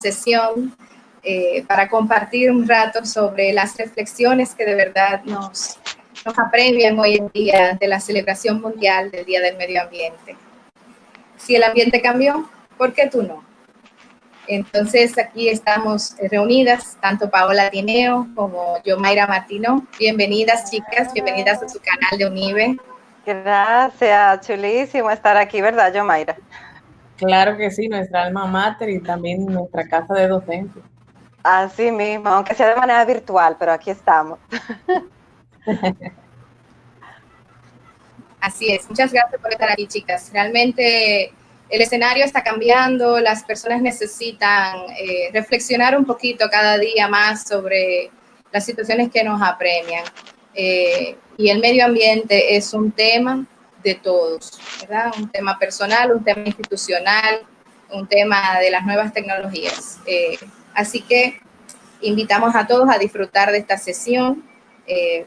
sesión para compartir un rato sobre las reflexiones que de verdad nos apremian hoy en día de la celebración mundial del Día del Medio Ambiente. Si el ambiente cambió, ¿por qué tú no? Entonces aquí estamos reunidas, tanto Paola Tineo como Yomaira Martino. Bienvenidas, chicas, bienvenidas a su canal de UNIBE. Gracias, chulísimo estar aquí, ¿verdad, Yomaira? Claro que sí, nuestra alma mater y también nuestra casa de docencia. Así mismo, aunque sea de manera virtual, pero aquí estamos. Así es, muchas gracias por estar aquí, chicas. Realmente el escenario está cambiando, las personas necesitan reflexionar un poquito cada día más sobre las situaciones que nos apremian. Y el medio ambiente es un tema de todos, ¿verdad? Un tema personal, un tema institucional, un tema de las nuevas tecnologías. Así que invitamos a todos a disfrutar de esta sesión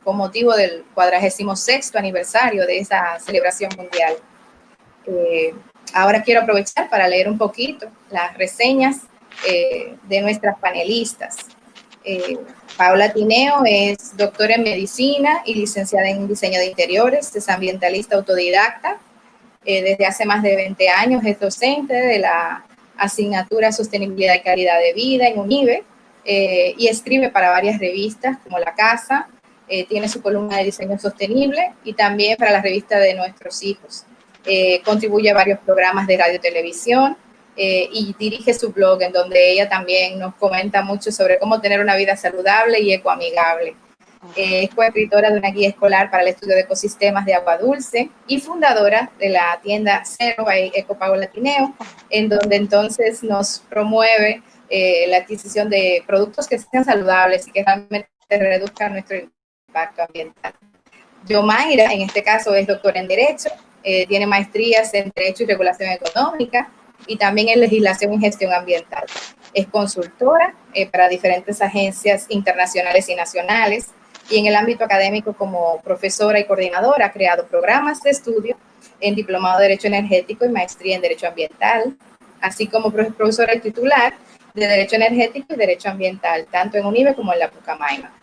con motivo del 46º aniversario de esa celebración mundial. Ahora quiero aprovechar para leer un poquito las reseñas de nuestras panelistas. Paola Tineo es doctora en medicina y licenciada en diseño de interiores, es ambientalista autodidacta. Desde hace más de 20 años es docente de la asignatura Sostenibilidad y Calidad de Vida en UNIBE y escribe para varias revistas como La Casa, tiene su columna de diseño sostenible y también para la revista de Nuestros Hijos. Contribuye a varios programas de radio y televisión y dirige su blog en donde ella también nos comenta mucho sobre cómo tener una vida saludable y ecoamigable. Es coescritora de una guía escolar para el estudio de ecosistemas de agua dulce y fundadora de la tienda Zero by Eco Paola Tineo, en donde entonces nos promueve la adquisición de productos que sean saludables y que realmente reduzcan nuestro impacto ambiental. Yomaira, en este caso, es doctora en Derecho, tiene maestrías en Derecho y Regulación Económica y también en Legislación y Gestión Ambiental. Es consultora para diferentes agencias internacionales y nacionales y en el ámbito académico como profesora y coordinadora ha creado programas de estudio en Diplomado de Derecho Energético y Maestría en Derecho Ambiental, así como profesora y titular de Derecho Energético y Derecho Ambiental, tanto en UNIBE como en la Pucamaima.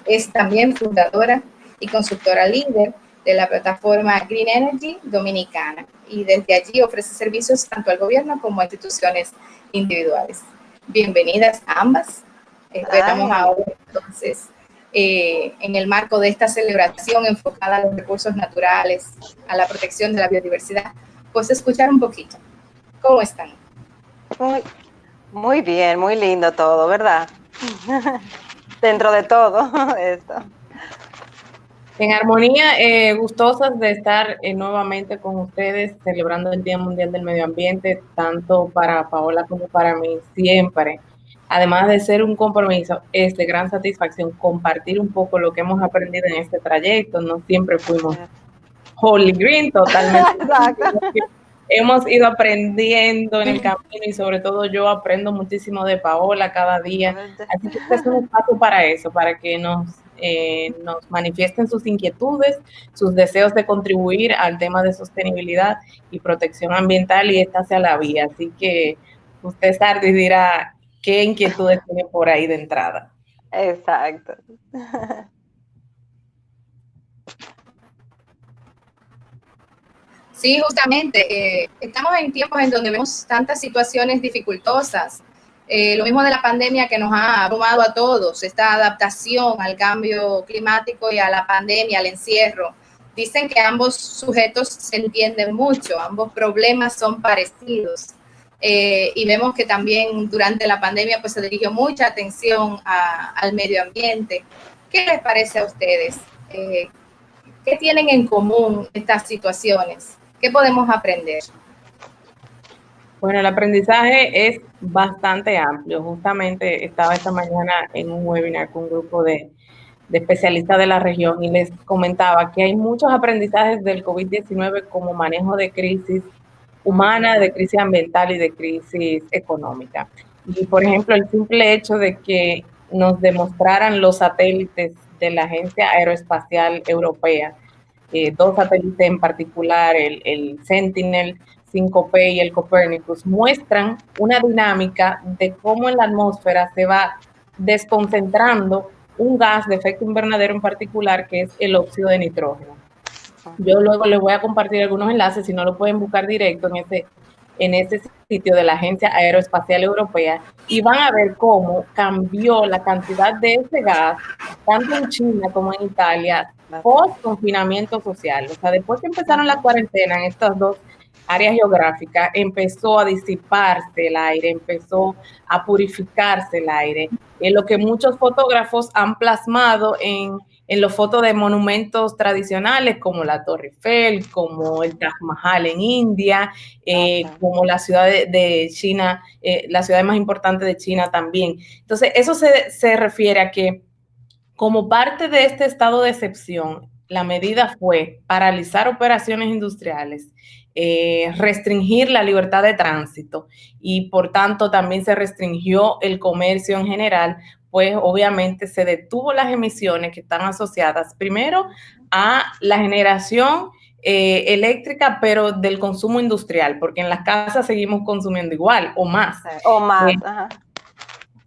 Es también fundadora y consultora líder de la plataforma Green Energy Dominicana y desde allí ofrece servicios tanto al gobierno como a instituciones individuales. Bienvenidas a ambas. Estamos ahora entonces en el marco de esta celebración enfocada a los recursos naturales, a la protección de la biodiversidad, pues escuchar un poquito. ¿Cómo están? Muy bien, muy lindo todo, ¿verdad? Dentro de todo esto. En armonía, gustosas de estar nuevamente con ustedes celebrando el Día Mundial del Medio Ambiente, tanto para Paola como para mí, siempre. Además de ser un compromiso, es de gran satisfacción compartir un poco lo que hemos aprendido en este trayecto. No siempre fuimos Holy Green, totalmente. Exacto. Hemos ido aprendiendo en el camino y sobre todo yo aprendo muchísimo de Paola cada día. Así que este es un espacio para eso, para que nos manifiesten sus inquietudes, sus deseos de contribuir al tema de sostenibilidad y protección ambiental y esta sea la vía. Así que usted, Sardis, dirá qué inquietudes tiene por ahí de entrada. Exacto. Sí, justamente, estamos en tiempos en donde vemos tantas situaciones dificultosas. Lo mismo de la pandemia que nos ha abrumado a todos, esta adaptación al cambio climático y a la pandemia, al encierro. Dicen que ambos sujetos se entienden mucho, ambos problemas son parecidos. Y vemos que también durante la pandemia pues, se dirigió mucha atención al medio ambiente. ¿Qué les parece a ustedes? ¿Qué tienen en común estas situaciones? ¿Qué podemos aprender? Bueno, el aprendizaje es bastante amplio. Justamente estaba esta mañana en un webinar con un grupo de especialistas de la región y les comentaba que hay muchos aprendizajes del COVID-19 como manejo de crisis humana, de crisis ambiental y de crisis económica. Y, por ejemplo, el simple hecho de que nos demostraran los satélites de la Agencia Aeroespacial Europea, dos satélites en particular, el Sentinel, 5P y el Copernicus, muestran una dinámica de cómo en la atmósfera se va desconcentrando un gas de efecto invernadero en particular, que es el óxido de nitrógeno. Yo luego les voy a compartir algunos enlaces, si no lo pueden buscar directo en ese sitio de la Agencia Aeroespacial Europea, y van a ver cómo cambió la cantidad de ese gas, tanto en China como en Italia, post confinamiento social. O sea, después que empezaron la cuarentena en estas dos áreas geográficas, empezó a disiparse el aire, empezó a purificarse el aire. Lo que muchos fotógrafos han plasmado en los fotos de monumentos tradicionales como la Torre Eiffel, como el Taj Mahal en India, como la ciudad de China, la ciudad más importante de China también. Entonces, eso se refiere a que como parte de este estado de excepción, la medida fue paralizar operaciones industriales, restringir la libertad de tránsito y por tanto también se restringió el comercio en general, pues obviamente se detuvo las emisiones que están asociadas primero a la generación eléctrica, pero del consumo industrial, porque en las casas seguimos consumiendo igual o más. O más, ajá.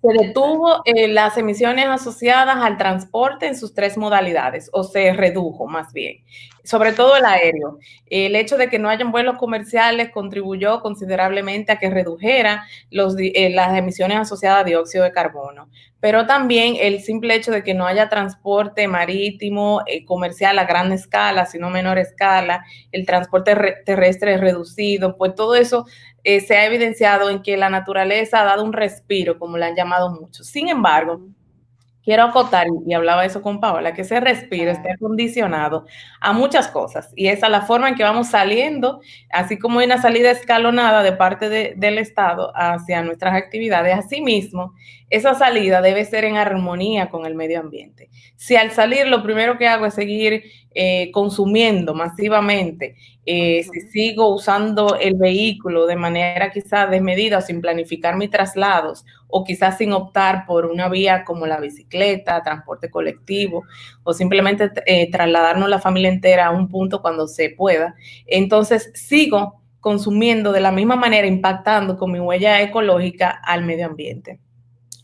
Se detuvo las emisiones asociadas al transporte en sus tres modalidades, o se redujo más bien, sobre todo el aéreo. El hecho de que no hayan vuelos comerciales contribuyó considerablemente a que redujera las emisiones asociadas a dióxido de carbono, pero también el simple hecho de que no haya transporte marítimo comercial a gran escala, sino menor escala, el transporte terrestre reducido, pues todo eso se ha evidenciado en que la naturaleza ha dado un respiro, como le han llamado muchos. Sin embargo, quiero acotar, y hablaba eso con Paola, que ese respiro está condicionado a muchas cosas, y esa es la forma en que vamos saliendo, así como hay una salida escalonada de parte del Estado hacia nuestras actividades. Asimismo, esa salida debe ser en armonía con el medio ambiente. Si al salir lo primero que hago es seguir consumiendo masivamente, si sigo usando el vehículo de manera quizás desmedida o sin planificar mis traslados, o quizás sin optar por una vía como la bicicleta, transporte colectivo, o simplemente trasladarnos la familia entera a un punto cuando se pueda, entonces sigo consumiendo de la misma manera, impactando con mi huella ecológica al medio ambiente.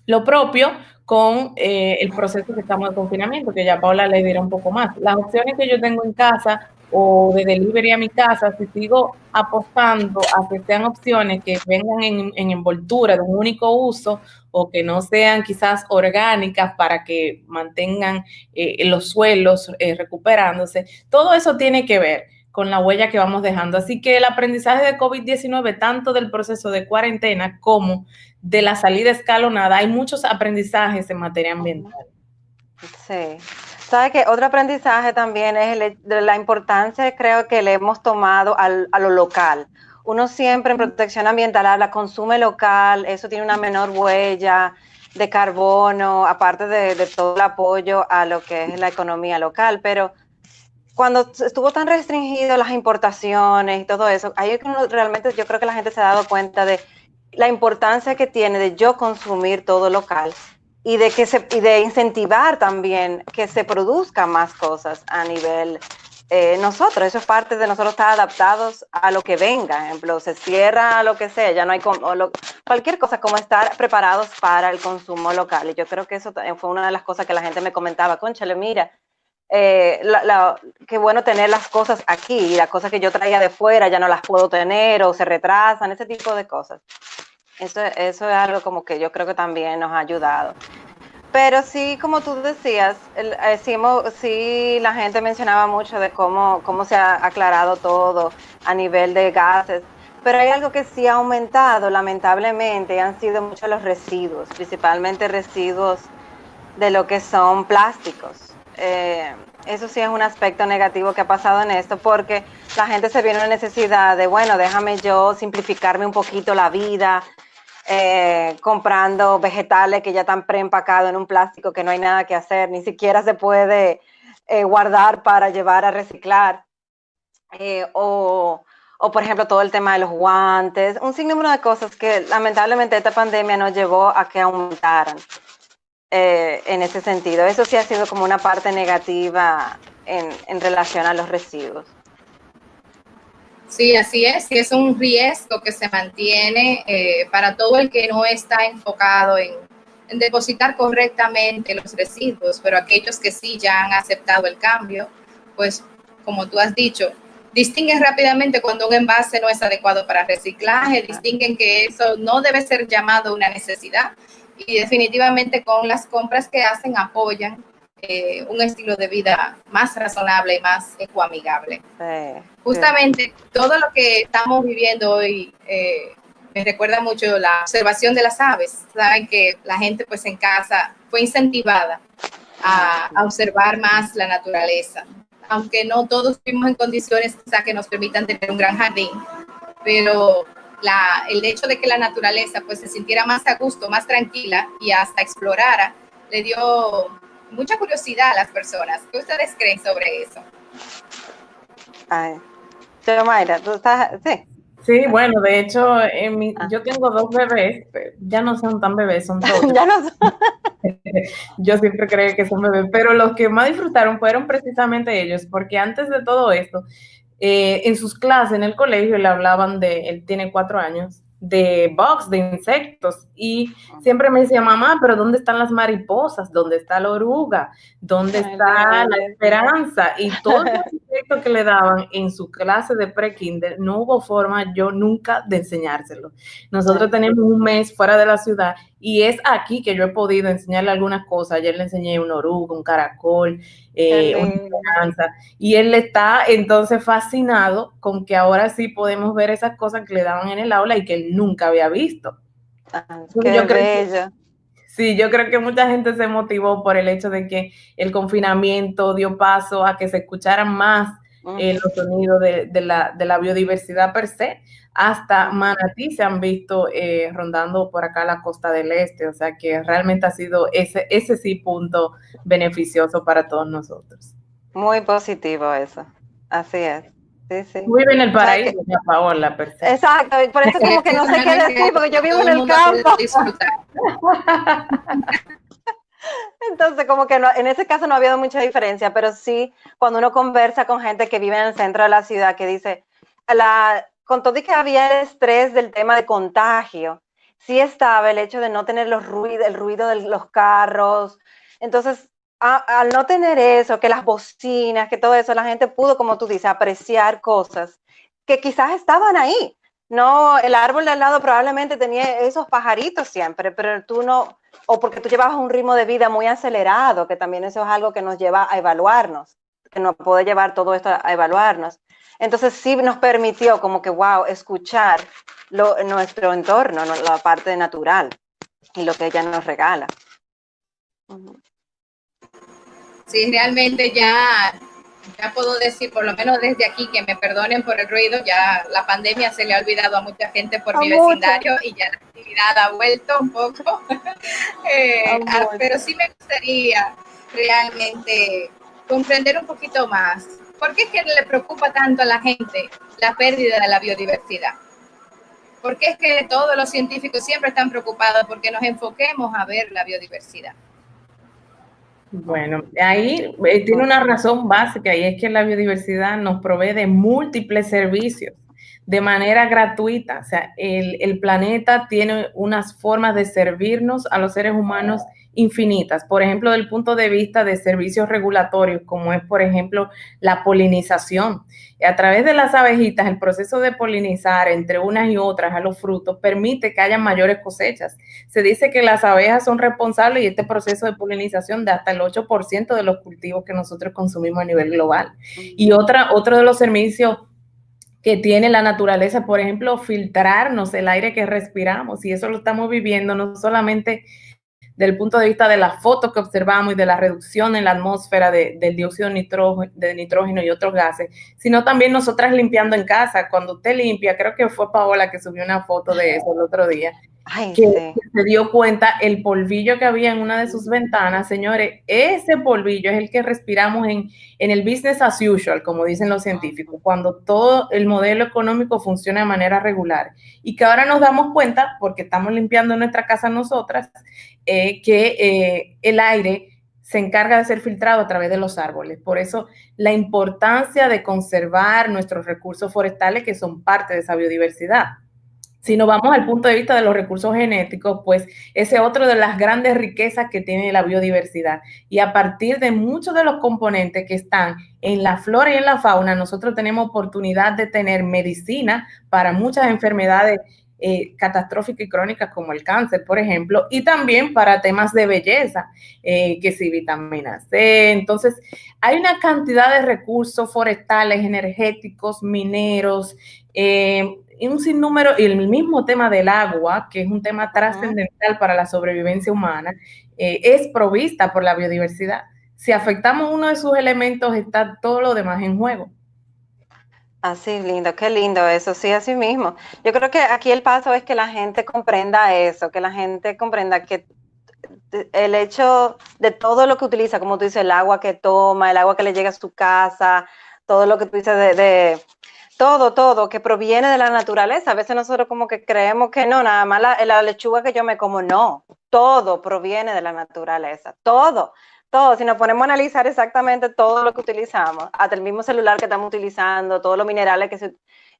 Lo propio con el proceso que estamos de confinamiento, que ya Paula le dirá un poco más. Las opciones que yo tengo en casa o de delivery a mi casa, si sigo apostando a que sean opciones que vengan en envoltura de un único uso o que no sean quizás orgánicas para que mantengan los suelos recuperándose, todo eso tiene que ver con la huella que vamos dejando. Así que el aprendizaje de COVID-19, tanto del proceso de cuarentena como de la salida escalonada, hay muchos aprendizajes en materia ambiental. Sí. ¿Sabe qué? Otro aprendizaje también es de la importancia, creo, que le hemos tomado a lo local. Uno siempre en protección ambiental habla, consume local, eso tiene una menor huella de carbono, aparte de todo el apoyo a lo que es la economía local, pero cuando estuvo tan restringido las importaciones y todo eso, ahí es que uno realmente, yo creo que la gente se ha dado cuenta de la importancia que tiene de yo consumir todo local y de incentivar también que se produzcan más cosas a nivel nosotros. Eso es parte de nosotros estar adaptados a lo que venga. Por ejemplo, se cierra lo que sea, ya no hay cualquier cosa, como estar preparados para el consumo local. Y yo creo que eso fue una de las cosas que la gente me comentaba, cónchale, mira, qué bueno tener las cosas aquí, y las cosas que yo traía de fuera ya no las puedo tener o se retrasan, ese tipo de cosas. Eso es algo como que yo creo que también nos ha ayudado. Pero sí, como tú decías, sí, la gente mencionaba mucho de cómo se ha aclarado todo a nivel de gases, pero hay algo que sí ha aumentado, lamentablemente, han sido muchos los residuos, principalmente residuos de lo que son plásticos. Eso sí es un aspecto negativo que ha pasado en esto, porque la gente se vio en la necesidad de, bueno, déjame yo simplificarme un poquito la vida, comprando vegetales que ya están preempacados en un plástico que no hay nada que hacer, ni siquiera se puede guardar para llevar a reciclar, o por ejemplo todo el tema de los guantes, un sinnúmero de cosas que lamentablemente esta pandemia nos llevó a que aumentaran. En ese sentido, eso sí ha sido como una parte negativa en relación a los residuos. Sí, así es, y es un riesgo que se mantiene para todo el que no está enfocado en depositar correctamente los residuos, pero aquellos que sí ya han aceptado el cambio, pues como tú has dicho, distinguen rápidamente cuando un envase no es adecuado para reciclaje, distinguen que eso no debe ser llamado una necesidad y definitivamente con las compras que hacen apoyan un estilo de vida más razonable y más ecoamigable. Justamente todo lo que estamos viviendo hoy me recuerda mucho la observación de las aves. Saben que la gente pues en casa fue incentivada a observar más la naturaleza, aunque no todos vivimos en condiciones quizá que nos permitan tener un gran jardín, pero el hecho de que la naturaleza pues se sintiera más a gusto, más tranquila y hasta explorara, le dio mucha curiosidad a las personas. ¿Qué ustedes creen sobre eso? Ay, Mayra, ¿tú estás? Sí. Sí, bueno, de hecho, yo tengo 2 bebés, ya no son tan bebés, son todos. Ya no son. Yo siempre creí que son bebés, pero los que más disfrutaron fueron precisamente ellos, porque antes de todo esto, en sus clases en el colegio le hablaban él tiene 4 años, de bugs, de insectos, y siempre me decía, mamá, pero ¿dónde están las mariposas? ¿Dónde está la oruga? ¿Dónde está la esperanza? Y todos los insectos que le daban en su clase de pre-kinder, no hubo forma yo nunca de enseñárselo. Nosotros tenemos un mes fuera de la ciudad y es aquí que yo he podido enseñarle algunas cosas. Ayer le enseñé una oruga, un caracol, una esperanza, y él está entonces fascinado con que ahora sí podemos ver esas cosas que le daban en el aula y que él nunca había visto. Yo creo que mucha gente se motivó por el hecho de que el confinamiento dio paso a que se escucharan más los sonidos de la biodiversidad per se. Hasta manatí se han visto rondando por acá la costa del este, o sea que realmente ha sido ese sí punto beneficioso para todos nosotros. Muy positivo eso, así es. Sí, sí. Vive en el paraíso, ya Paola, per se. Exacto, por eso como que no sé qué decir, porque yo vivo en el campo. Entonces, como que no, en ese caso no ha habido mucha diferencia, pero sí, cuando uno conversa con gente que vive en el centro de la ciudad, que dice, con todo y que había el estrés del tema de contagio, sí estaba el hecho de no tener el ruido de los carros. Entonces, al no tener eso, que las bocinas, que todo eso, la gente pudo, como tú dices, apreciar cosas que quizás estaban ahí. No, el árbol de al lado probablemente tenía esos pajaritos siempre, pero tú no, o porque tú llevabas un ritmo de vida muy acelerado, que también eso es algo que nos lleva a evaluarnos, que nos puede llevar todo esto a evaluarnos. Entonces sí nos permitió como que, wow, escuchar nuestro entorno, la parte natural y lo que ella nos regala. Sí, realmente ya puedo decir, por lo menos desde aquí, que me perdonen por el ruido, ya la pandemia se le ha olvidado a mucha gente por mi vecindario y ya la actividad ha vuelto un poco. Pero sí me gustaría realmente comprender un poquito más. ¿Por qué es que le preocupa tanto a la gente la pérdida de la biodiversidad? ¿Por qué es que todos los científicos siempre están preocupados porque nos enfoquemos a ver la biodiversidad? Bueno, ahí tiene una razón básica y es que la biodiversidad nos provee de múltiples servicios de manera gratuita. O sea, el planeta tiene unas formas de servirnos a los seres humanos infinitas. Por ejemplo, desde el punto de vista de servicios regulatorios, como es, por ejemplo, la polinización. A través de las abejitas, el proceso de polinizar entre unas y otras a los frutos permite que haya mayores cosechas. Se dice que las abejas son responsables y este proceso de polinización de hasta el 8% de los cultivos que nosotros consumimos a nivel global. Y otro de los servicios que tiene la naturaleza, por ejemplo, filtrarnos el aire que respiramos, y eso lo estamos viviendo no solamente desde el punto de vista de las fotos que observamos y de la reducción en la atmósfera del dióxido de nitrógeno y otros gases, sino también nosotras limpiando en casa. Cuando usted limpia, creo que fue Paola que subió una foto de eso el otro día, que se dio cuenta el polvillo que había en una de sus ventanas. Señores, ese polvillo es el que respiramos en el business as usual, como dicen los científicos, cuando todo el modelo económico funciona de manera regular, y que ahora nos damos cuenta, porque estamos limpiando nuestra casa nosotras, que el aire se encarga de ser filtrado a través de los árboles. Por eso la importancia de conservar nuestros recursos forestales que son parte de esa biodiversidad. Si nos vamos al punto de vista de los recursos genéticos, pues ese es otro de las grandes riquezas que tiene la biodiversidad. Y a partir de muchos de los componentes que están en la flora y en la fauna, nosotros tenemos oportunidad de tener medicina para muchas enfermedades catastróficas y crónicas como el cáncer, por ejemplo, y también para temas de belleza, que si vitamina C. Entonces, hay una cantidad de recursos forestales, energéticos, mineros, y un sinnúmero, y el mismo tema del agua, que es un tema trascendental para la sobrevivencia humana, es provista por la biodiversidad. Si afectamos uno de sus elementos, está todo lo demás en juego. Así, lindo, qué lindo eso, sí, así mismo. Yo creo que aquí el paso es que la gente comprenda eso, que la gente comprenda que el hecho de todo lo que utiliza, como tú dices, el agua que toma, el agua que le llega a su casa, todo lo que tú dices de todo que proviene de la naturaleza. A veces nosotros como que creemos que no, nada más la lechuga que yo me como, no, todo proviene de la naturaleza, todo. Si nos ponemos a analizar exactamente todo lo que utilizamos, hasta el mismo celular que estamos utilizando, todos los minerales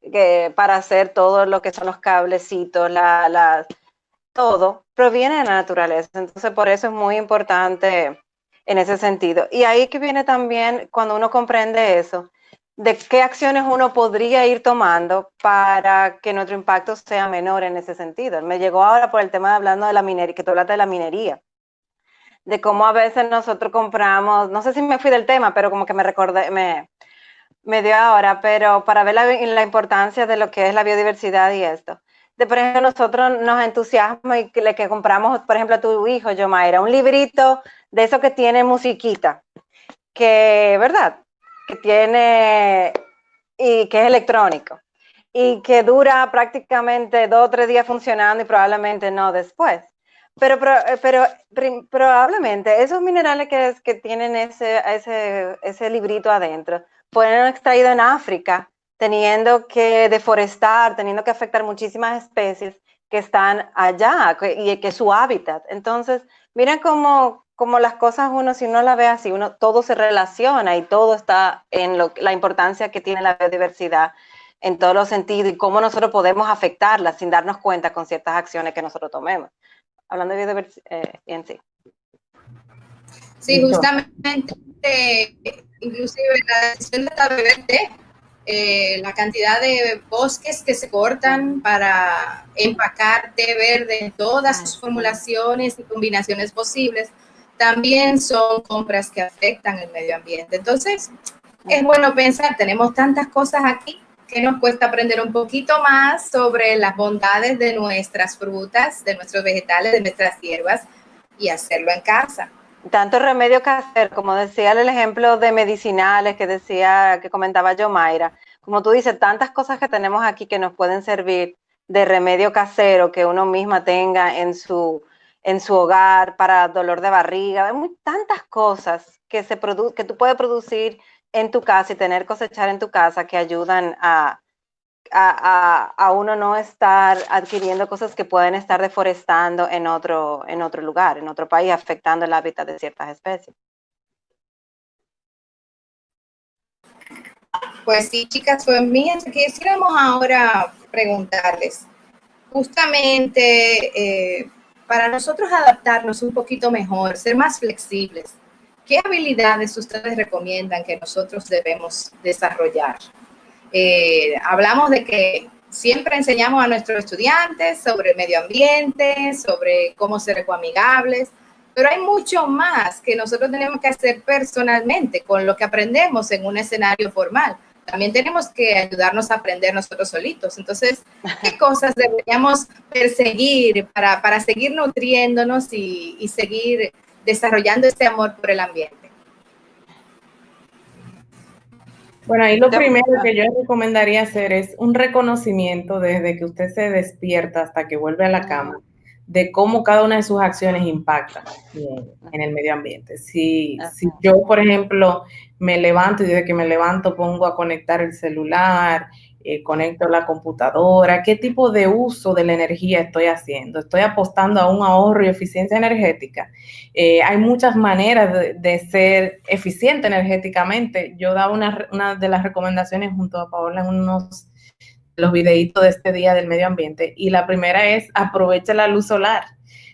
que para hacer todo lo que son los cablecitos, todo proviene de la naturaleza. Entonces, por eso es muy importante en ese sentido. Y ahí que viene también, cuando uno comprende eso, de qué acciones uno podría ir tomando para que nuestro impacto sea menor en ese sentido. Me llegó ahora por el tema de hablando de la minería, que tú hablaste de la minería, de cómo a veces nosotros compramos, no sé si me fui del tema, pero como que me recordé, me dio ahora, pero para ver la importancia de lo que es la biodiversidad y esto. De, por ejemplo, nosotros nos entusiasma y que compramos, por ejemplo, a tu hijo, Yomaira, un librito de eso que tiene musiquita, que, ¿verdad? Que tiene, y que es electrónico, y que dura prácticamente 2 o 3 días funcionando y probablemente no después. Pero probablemente esos minerales que tienen ese librito adentro fueron extraídos en África, teniendo que deforestar, teniendo que afectar muchísimas especies que están allá y que es su hábitat. Entonces, miren cómo las cosas uno, si uno la ve así, todo se relaciona y todo está en la importancia que tiene la biodiversidad en todos los sentidos y cómo nosotros podemos afectarla sin darnos cuenta con ciertas acciones que nosotros tomemos. Hablando de biodiversidad en sí. Sí, justamente, inclusive la decisión de la BBT, la cantidad de bosques que se cortan para empacar té verde en todas sus formulaciones y combinaciones posibles, también son compras que afectan el medio ambiente. Entonces, es bueno pensar, tenemos tantas cosas aquí que nos cuesta aprender un poquito más sobre las bondades de nuestras frutas, de nuestros vegetales, de nuestras hierbas y hacerlo en casa. Tanto remedio casero, como decía el ejemplo de medicinales que comentaba Yomaira, como tú dices, tantas cosas que tenemos aquí que nos pueden servir de remedio casero que uno misma tenga en su hogar para dolor de barriga. Hay tantas cosas que tú puedes producir en tu casa y cosechar en tu casa que ayudan a uno no estar adquiriendo cosas que pueden estar deforestando en otro lugar, en otro país, afectando el hábitat de ciertas especies. Pues sí, chicas, pues miren, quisiéramos ahora preguntarles, justamente para nosotros adaptarnos un poquito mejor, ser más flexibles, ¿qué habilidades ustedes recomiendan que nosotros debemos desarrollar? Hablamos de que siempre enseñamos a nuestros estudiantes sobre el medio ambiente, sobre cómo ser ecoamigables, pero hay mucho más que nosotros tenemos que hacer personalmente con lo que aprendemos en un escenario formal. También tenemos que ayudarnos a aprender nosotros solitos. Entonces, ¿qué cosas deberíamos perseguir para seguir nutriéndonos y seguir desarrollando este amor por el ambiente? Bueno, ahí lo primero que yo recomendaría hacer es un reconocimiento desde que usted se despierta hasta que vuelve a la cama, de cómo cada una de sus acciones impacta en el medio ambiente. Si yo, por ejemplo, me levanto y desde que me levanto pongo a conectar el celular, conecto la computadora, qué tipo de uso de la energía estoy haciendo, estoy apostando a un ahorro y eficiencia energética. Hay muchas maneras de ser eficiente energéticamente. Yo daba una de las recomendaciones junto a Paola en unos los videitos de este día del medio ambiente, y la primera es aproveche la luz solar.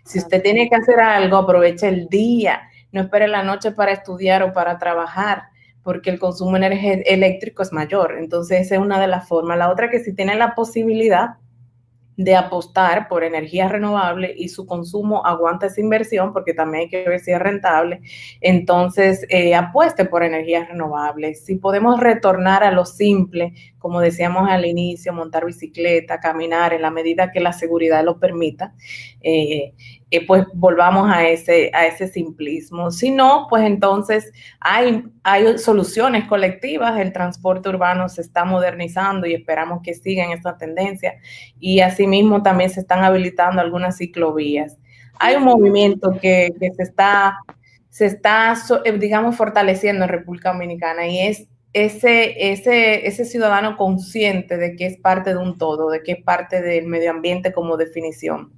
Si usted tiene que hacer algo, aproveche el día, no espere la noche para estudiar o para trabajar, porque el consumo eléctrico es mayor. Entonces, esa es una de las formas. La otra, que si tiene la posibilidad de apostar por energía renovable y su consumo aguanta esa inversión, porque también hay que ver si es rentable, entonces apueste por energías renovables. Si podemos retornar a lo simple, como decíamos al inicio, montar bicicleta, caminar en la medida que la seguridad lo permita, pues volvamos a ese simplismo. Si no, pues entonces hay soluciones colectivas, el transporte urbano se está modernizando y esperamos que siga en esta tendencia, y asimismo también se están habilitando algunas ciclovías. Hay un movimiento que se está, digamos, fortaleciendo en República Dominicana, y es ese ciudadano consciente de que es parte de un todo, de que es parte del medio ambiente como definición.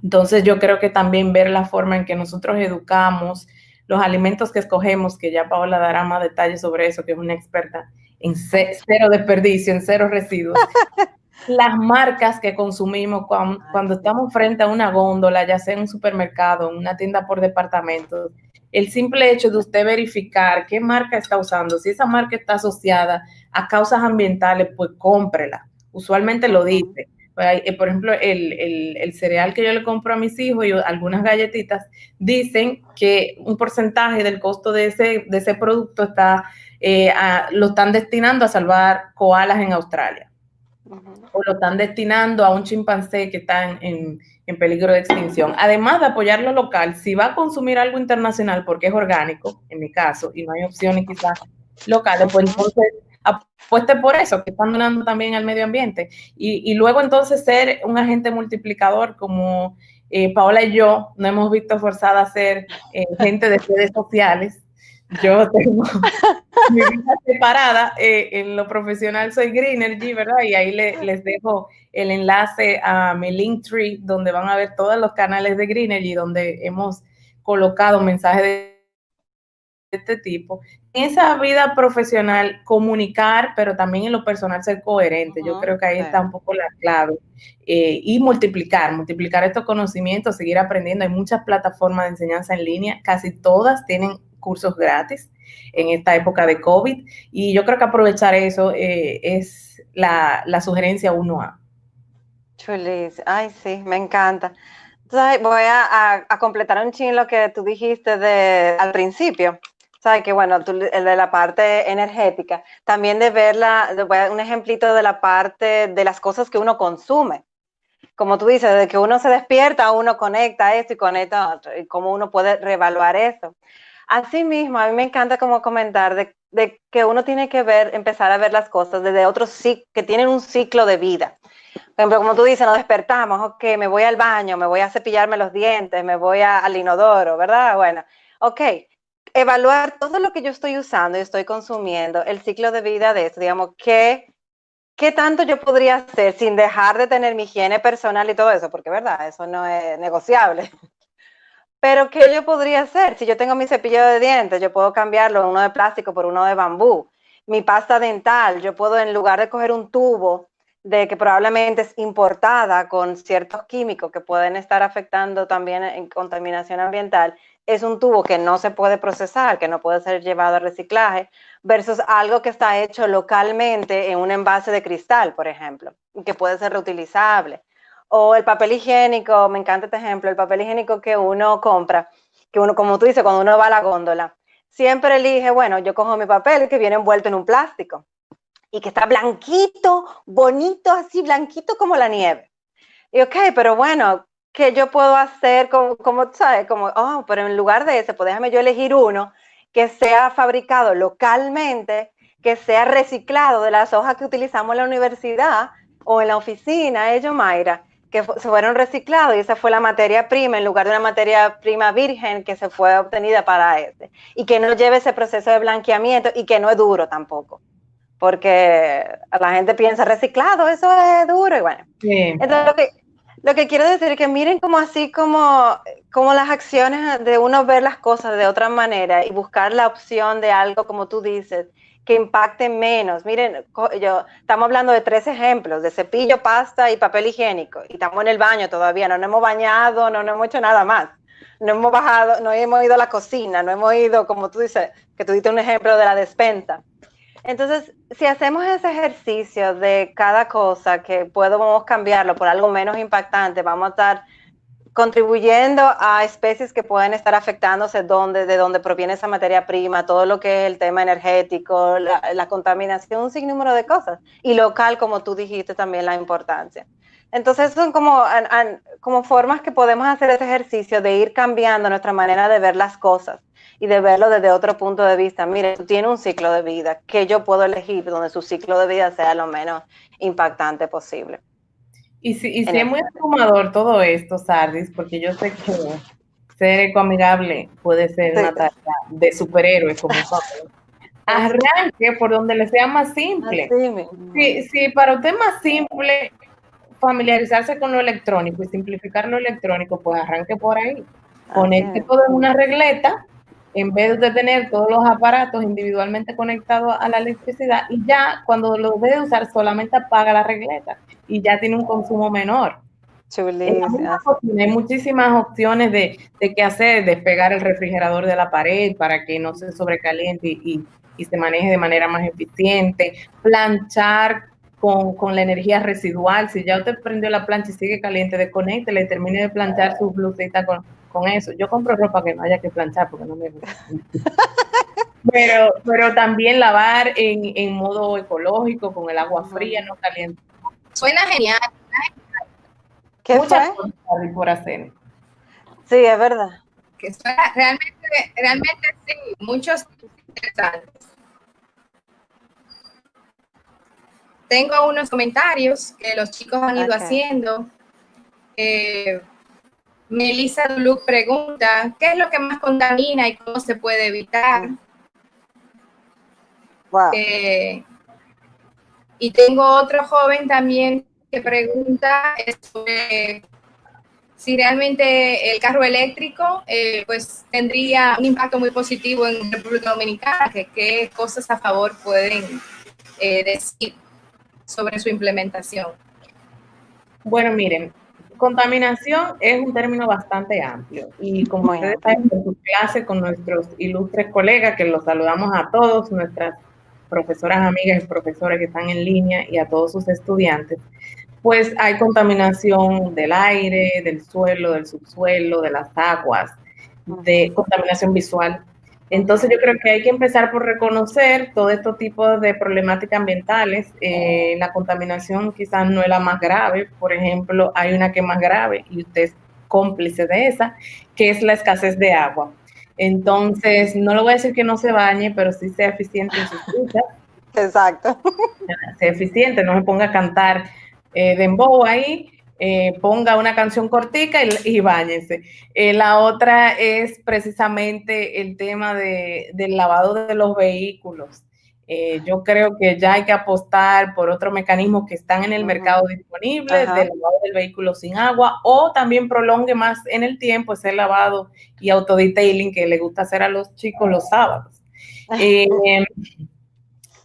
Entonces yo creo que también ver la forma en que nosotros educamos, los alimentos que escogemos, que ya Paola dará más detalles sobre eso, que es una experta en cero desperdicio, en cero residuos. Las marcas que consumimos cuando estamos frente a una góndola, ya sea en un supermercado, en una tienda por departamentos, el simple hecho de usted verificar qué marca está usando, si esa marca está asociada a causas ambientales, pues cómprela. Usualmente lo dice. Por ejemplo, el cereal que yo le compro a mis hijos y algunas galletitas dicen que un porcentaje del costo de ese producto lo están destinando a salvar koalas en Australia. O lo están destinando a un chimpancé que está en peligro de extinción. Además de apoyar lo local, si va a consumir algo internacional porque es orgánico, en mi caso, y no hay opciones quizás locales, pues entonces apueste por eso, que están donando también al medio ambiente. Y luego entonces ser un agente multiplicador, como Paola y yo nos hemos visto forzadas a ser gente de redes sociales. Yo tengo mi vida separada, en lo profesional soy Greenergy, ¿verdad? Y ahí les dejo el enlace a mi Linktree, donde van a ver todos los canales de Greenergy, donde hemos colocado mensajes de este tipo. En esa vida profesional, comunicar, pero también en lo personal ser coherente. Yo creo que ahí está un poco la clave. Y multiplicar estos conocimientos, seguir aprendiendo. Hay muchas plataformas de enseñanza en línea, casi todas tienen cursos gratis en esta época de COVID, y yo creo que aprovechar eso es la sugerencia 1A. Chulis, ay sí, me encanta. Entonces voy a completar un chin lo que tú dijiste al principio. Sabes que bueno, el de la parte energética, también de verla, voy a dar un ejemplito de la parte de las cosas que uno consume. Como tú dices, desde que uno se despierta, uno conecta esto y conecta otro, y cómo uno puede reevaluar eso. Asimismo, a mí me encanta como comentar de que uno tiene que empezar a ver las cosas desde otros que tienen un ciclo de vida. Por ejemplo, como tú dices, nos despertamos, ok, me voy al baño, me voy a cepillarme los dientes, me voy al inodoro, ¿verdad? Bueno, ok, evaluar todo lo que yo estoy usando y estoy consumiendo, el ciclo de vida de esto, digamos, ¿qué tanto yo podría hacer sin dejar de tener mi higiene personal y todo eso? Porque, ¿verdad? Eso no es negociable. Pero ¿qué yo podría hacer? Si yo tengo mi cepillo de dientes, yo puedo cambiarlo uno de plástico por uno de bambú. Mi pasta dental, yo puedo, en lugar de coger un tubo de que probablemente es importada con ciertos químicos que pueden estar afectando también en contaminación ambiental, es un tubo que no se puede procesar, que no puede ser llevado a reciclaje, versus algo que está hecho localmente en un envase de cristal, por ejemplo, que puede ser reutilizable. O el papel higiénico, me encanta este ejemplo, el papel higiénico que uno compra, que uno, como tú dices, cuando uno va a la góndola, siempre elige, bueno, yo cojo mi papel que viene envuelto en un plástico y que está blanquito, bonito, así blanquito como la nieve. Y ok, pero bueno, ¿qué yo puedo hacer? Como ¿sabes? Pero en lugar de ese, pues déjame yo elegir uno que sea fabricado localmente, que sea reciclado de las hojas que utilizamos en la universidad o en la oficina, Mayra, que se fueron reciclados y esa fue la materia prima en lugar de una materia prima virgen que se fue obtenida para y que no lleve ese proceso de blanqueamiento y que no es duro tampoco. porque la gente piensa reciclado, eso es duro, y bueno. Sí. Entonces, lo que quiero decir es que miren como así como las acciones de uno ver las cosas de otra manera y buscar la opción de algo, como tú dices, que impacte menos. Miren, estamos hablando de 3 ejemplos, de cepillo, pasta y papel higiénico, y estamos en el baño todavía, no nos hemos bañado, no hemos hecho nada más. No hemos bajado, no hemos ido a la cocina, no hemos ido, como tú dices, que tú diste un ejemplo de la despensa. Entonces, si hacemos ese ejercicio de cada cosa que podemos cambiarlo por algo menos impactante, vamos a estar contribuyendo a especies que pueden estar afectándose de donde proviene esa materia prima, todo lo que es el tema energético, la contaminación, un sinnúmero de cosas. Y local, como tú dijiste, también la importancia. Entonces, son como formas que podemos hacer ese ejercicio de ir cambiando nuestra manera de ver las cosas y de verlo desde otro punto de vista. Mire, tú tienes un ciclo de vida que yo puedo elegir donde su ciclo de vida sea lo menos impactante posible. Y si es muy abrumador todo esto, Sardis, porque yo sé que ser ecoamigable puede ser una tarea de superhéroe como Pablo. Arranque por donde le sea más simple. Si para usted es más simple familiarizarse con lo electrónico y simplificar lo electrónico, pues arranque por ahí. Conecte todo en una regleta, en vez de tener todos los aparatos individualmente conectados a la electricidad, y ya cuando lo debe usar solamente apaga la regleta y ya tiene un consumo menor. En la misma cocina hay muchísimas opciones de qué hacer, despegar el refrigerador de la pared para que no se sobrecaliente y se maneje de manera más eficiente, planchar con la energía residual. Si ya usted prendió la plancha y sigue caliente, desconéctela y termine de planchar su blusita con eso. Yo compro ropa que no haya que planchar porque no me gusta. Pero también lavar en modo ecológico, con el agua fría, no caliente. Suena genial. Muchas cosas por hacer. Sí, es verdad. Que suena realmente sí, muchos interesantes. Tengo unos comentarios que los chicos han ido haciendo. Melissa Duluc pregunta, ¿qué es lo que más contamina y cómo se puede evitar? Wow. Y tengo otro joven también que pregunta sobre si realmente el carro eléctrico pues tendría un impacto muy positivo en República Dominicana, que qué cosas a favor pueden decir sobre su implementación. Bueno, miren, contaminación es un término bastante amplio y como ustedes saben en su clase con nuestros ilustres colegas, que los saludamos a todos, nuestras profesoras, amigas y profesores que están en línea y a todos sus estudiantes, pues hay contaminación del aire, del suelo, del subsuelo, de las aguas, de contaminación visual. Entonces yo creo que hay que empezar por reconocer todo estos tipos de problemáticas ambientales. La contaminación quizás no es la más grave, por ejemplo, hay una que es más grave y usted es cómplice de esa, que es la escasez de agua. Entonces, no le voy a decir que no se bañe, pero sí sea eficiente en sus duchas. Exacto. Sea eficiente, no se ponga a cantar dembow ahí, ponga una canción cortica y báñese. La otra es precisamente el tema del lavado de los vehículos. Yo creo que ya hay que apostar por otros mecanismos que están en el mercado disponibles, del lavado del vehículo sin agua, o también prolongue más en el tiempo ese lavado y autodetailing que le gusta hacer a los chicos los sábados.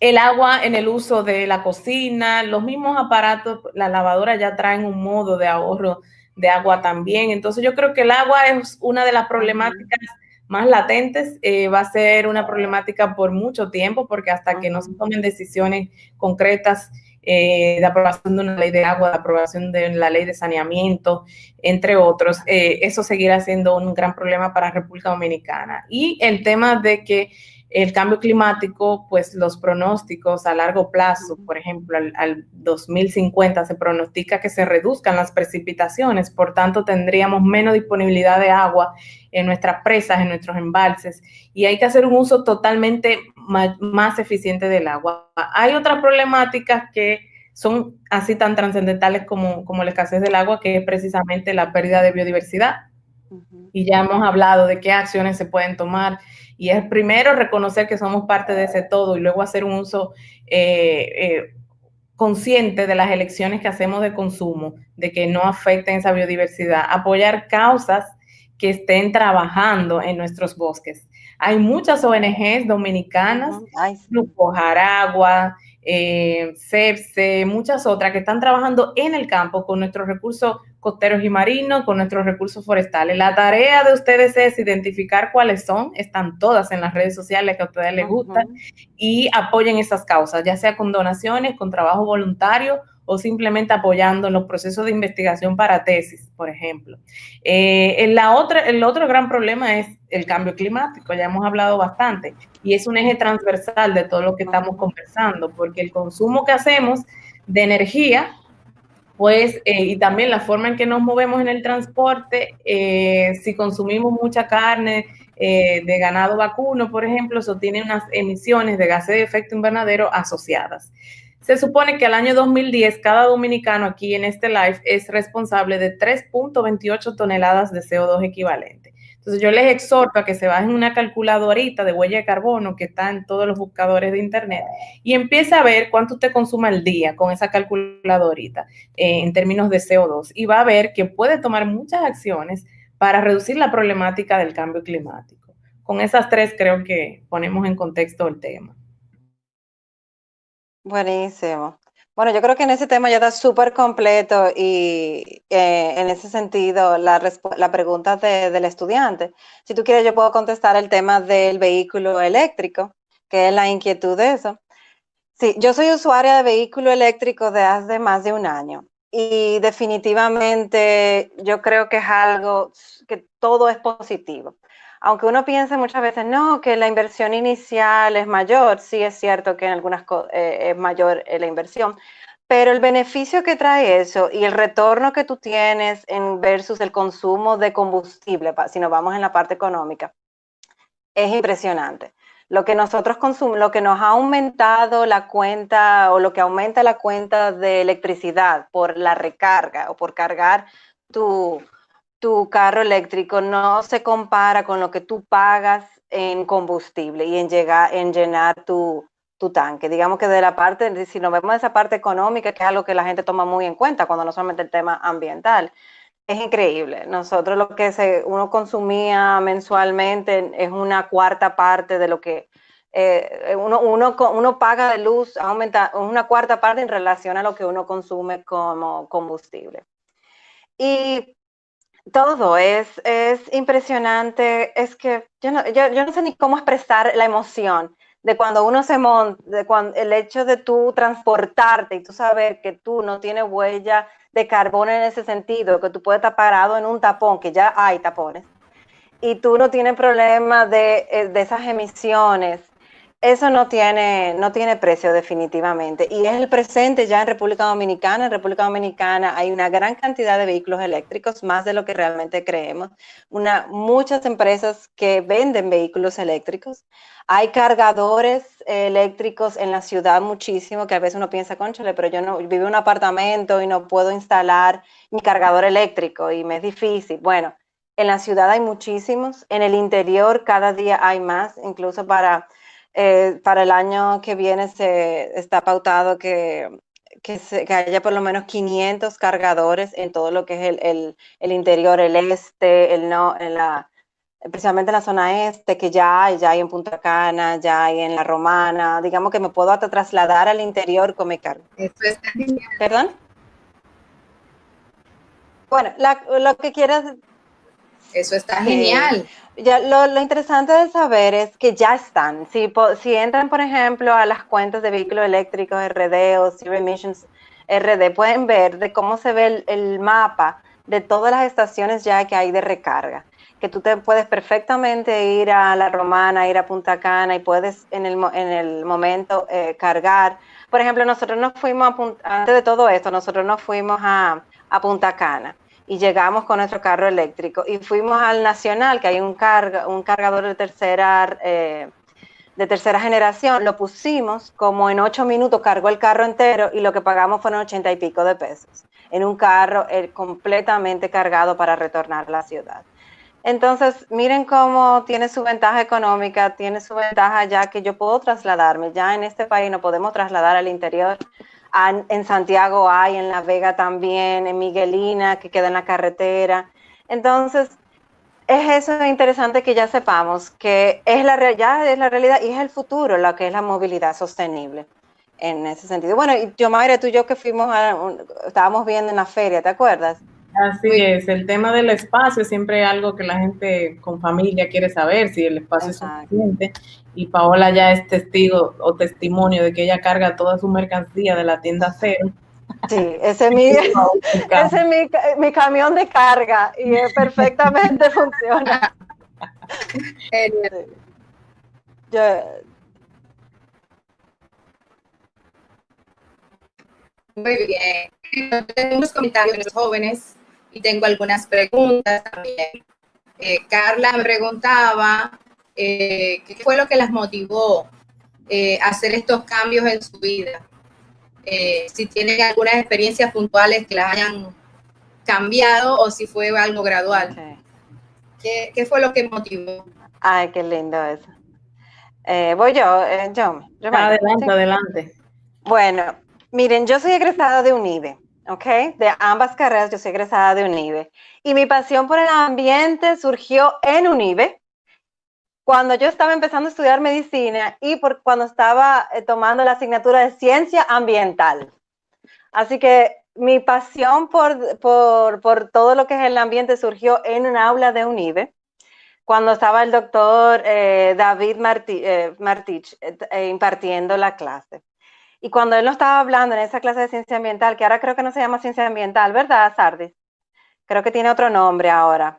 El agua en el uso de la cocina, los mismos aparatos, la lavadora ya traen un modo de ahorro de agua también. Entonces yo creo que el agua es una de las problemáticas más latentes, va a ser una problemática por mucho tiempo, porque hasta que no se tomen decisiones concretas de aprobación de una ley de agua, de aprobación de la ley de saneamiento, entre otros, eso seguirá siendo un gran problema para República Dominicana. Y el tema de que el cambio climático, pues los pronósticos a largo plazo, por ejemplo, al 2050 se pronostica que se reduzcan las precipitaciones, por tanto tendríamos menos disponibilidad de agua en nuestras presas, en nuestros embalses, y hay que hacer un uso totalmente más eficiente del agua. Hay otras problemáticas que son así tan trascendentales como la escasez del agua, que es precisamente la pérdida de biodiversidad. Y ya hemos hablado de qué acciones se pueden tomar, y es primero reconocer que somos parte de ese todo y luego hacer un uso consciente de las elecciones que hacemos de consumo, de que no afecten esa biodiversidad, apoyar causas que estén trabajando en nuestros bosques. Hay muchas ONGs dominicanas, Grupo Jaragua, CEPSE, muchas otras que están trabajando en el campo con nuestros recursos costeros y marinos, con nuestros recursos forestales. La tarea de ustedes es identificar cuáles son, están todas en las redes sociales que a ustedes les gustan, y apoyen esas causas, ya sea con donaciones, con trabajo voluntario o simplemente apoyando en los procesos de investigación para tesis, por ejemplo. El otro gran problema es el cambio climático, ya hemos hablado bastante, y es un eje transversal de todo lo que estamos conversando, porque el consumo que hacemos de energía, pues, y también la forma en que nos movemos en el transporte, si consumimos mucha carne de ganado vacuno, por ejemplo, eso tiene unas emisiones de gases de efecto invernadero asociadas. Se supone que al año 2010 cada dominicano aquí en este live es responsable de 3.28 toneladas de CO2 equivalente. Entonces yo les exhorto a que se bajen una calculadorita de huella de carbono que está en todos los buscadores de internet y empiece a ver cuánto usted consume al día con esa calculadorita en términos de CO2, y va a ver que puede tomar muchas acciones para reducir la problemática del cambio climático. Con esas tres creo que ponemos en contexto el tema. Buenísimo. Bueno, yo creo que en ese tema ya está súper completo y en ese sentido la pregunta del estudiante. Si tú quieres, yo puedo contestar el tema del vehículo eléctrico, que es la inquietud de eso. Sí, yo soy usuaria de vehículo eléctrico de hace más de un año y definitivamente yo creo que es algo que todo es positivo. Aunque uno piense muchas veces, no, que la inversión inicial es mayor, sí es cierto que en algunas cosas es mayor la inversión, pero el beneficio que trae eso y el retorno que tú tienes en versus el consumo de combustible, si nos vamos en la parte económica, es impresionante. Lo que nosotros consumimos, lo que nos ha aumentado la cuenta o lo que aumenta la cuenta de electricidad por la recarga o por cargar tu carro eléctrico no se compara con lo que tú pagas en combustible y en llenar tu tanque. Digamos que de la parte, si nos vemos de esa parte económica, que es algo que la gente toma muy en cuenta cuando no solamente el tema ambiental, es increíble. Nosotros lo que uno consumía mensualmente es una cuarta parte de lo que uno paga de luz, aumenta una cuarta parte en relación a lo que uno consume como combustible. Y todo es impresionante. Es que yo no sé ni cómo expresar la emoción de cuando uno se monta, el hecho de tú transportarte y tú saber que tú no tienes huella de carbono en ese sentido, que tú puedes estar parado en un tapón, que ya hay tapones, y tú no tienes problema de esas emisiones. Eso no tiene precio definitivamente. Y es el presente ya en República Dominicana. En República Dominicana hay una gran cantidad de vehículos eléctricos, más de lo que realmente creemos. Muchas empresas que venden vehículos eléctricos. Hay cargadores eléctricos en la ciudad muchísimo, que a veces uno piensa, cónchale, pero yo no vivo en un apartamento y no puedo instalar mi cargador eléctrico y me es difícil. Bueno, en la ciudad hay muchísimos. En el interior cada día hay más, incluso para el año que viene se está pautado que haya por lo menos 500 cargadores en todo lo que es el interior, el este, especialmente en la zona este, que ya hay en Punta Cana, ya hay en La Romana. Digamos que me puedo hasta trasladar al interior con mi cargo. Esto está genial. ¿Perdón? Bueno, lo que quieras. Eso está genial. Ya, lo interesante de saber es que ya están. Si entran, por ejemplo, a las cuentas de vehículos eléctricos RD o Zero Emissions RD, pueden ver de cómo se ve el mapa de todas las estaciones ya que hay de recarga. Que tú te puedes perfectamente ir a La Romana, ir a Punta Cana y puedes en el momento cargar. Por ejemplo, nosotros nos fuimos, antes de todo esto, nosotros nos fuimos a Punta Cana. Y llegamos con nuestro carro eléctrico y fuimos al Nacional, que hay un cargador de tercera generación. Lo pusimos, como en 8 minutos cargó el carro entero y lo que pagamos fueron 80 y pico de pesos en un carro completamente cargado para retornar a la ciudad. Entonces, miren cómo tiene su ventaja económica, tiene su ventaja ya que yo puedo trasladarme. Ya en este país nos podemos trasladar al interior. En Santiago hay, en La Vega también, en Miguelina, que queda en la carretera. Entonces, es eso interesante que ya sepamos que ya es la realidad y es el futuro, lo que es la movilidad sostenible en ese sentido. Bueno, y yo, Mayra, tú y yo que estábamos viendo en la feria, ¿te acuerdas? Así es, el tema del espacio siempre es algo que la gente con familia quiere saber, si el espacio Exacto. es suficiente, y Paola ya es testigo o testimonio de que ella carga toda su mercancía de la tienda Cero. Sí, ese es mi camión de carga y perfectamente funciona. Sí. Muy bien. Tengo unos comentarios de los jóvenes y tengo algunas preguntas también. Carla me preguntaba qué fue lo que las motivó a hacer estos cambios en su vida. Si tienen algunas experiencias puntuales que las hayan cambiado o si fue algo gradual. Okay. ¿Qué fue lo que motivó? Ay, qué lindo eso. Voy yo. Adelante, adelante. Bueno, miren, yo soy egresada de UNIBE, ¿ok? De ambas carreras yo soy egresada de UNIBE. Y mi pasión por el ambiente surgió en UNIBE, cuando yo estaba empezando a estudiar medicina y cuando estaba tomando la asignatura de ciencia ambiental. Así que mi pasión por todo lo que es el ambiente surgió en un aula de UNIBE, cuando estaba el doctor David Martich impartiendo la clase. Y cuando él nos estaba hablando en esa clase de ciencia ambiental, que ahora creo que no se llama ciencia ambiental, ¿verdad, Sardis? Creo que tiene otro nombre ahora.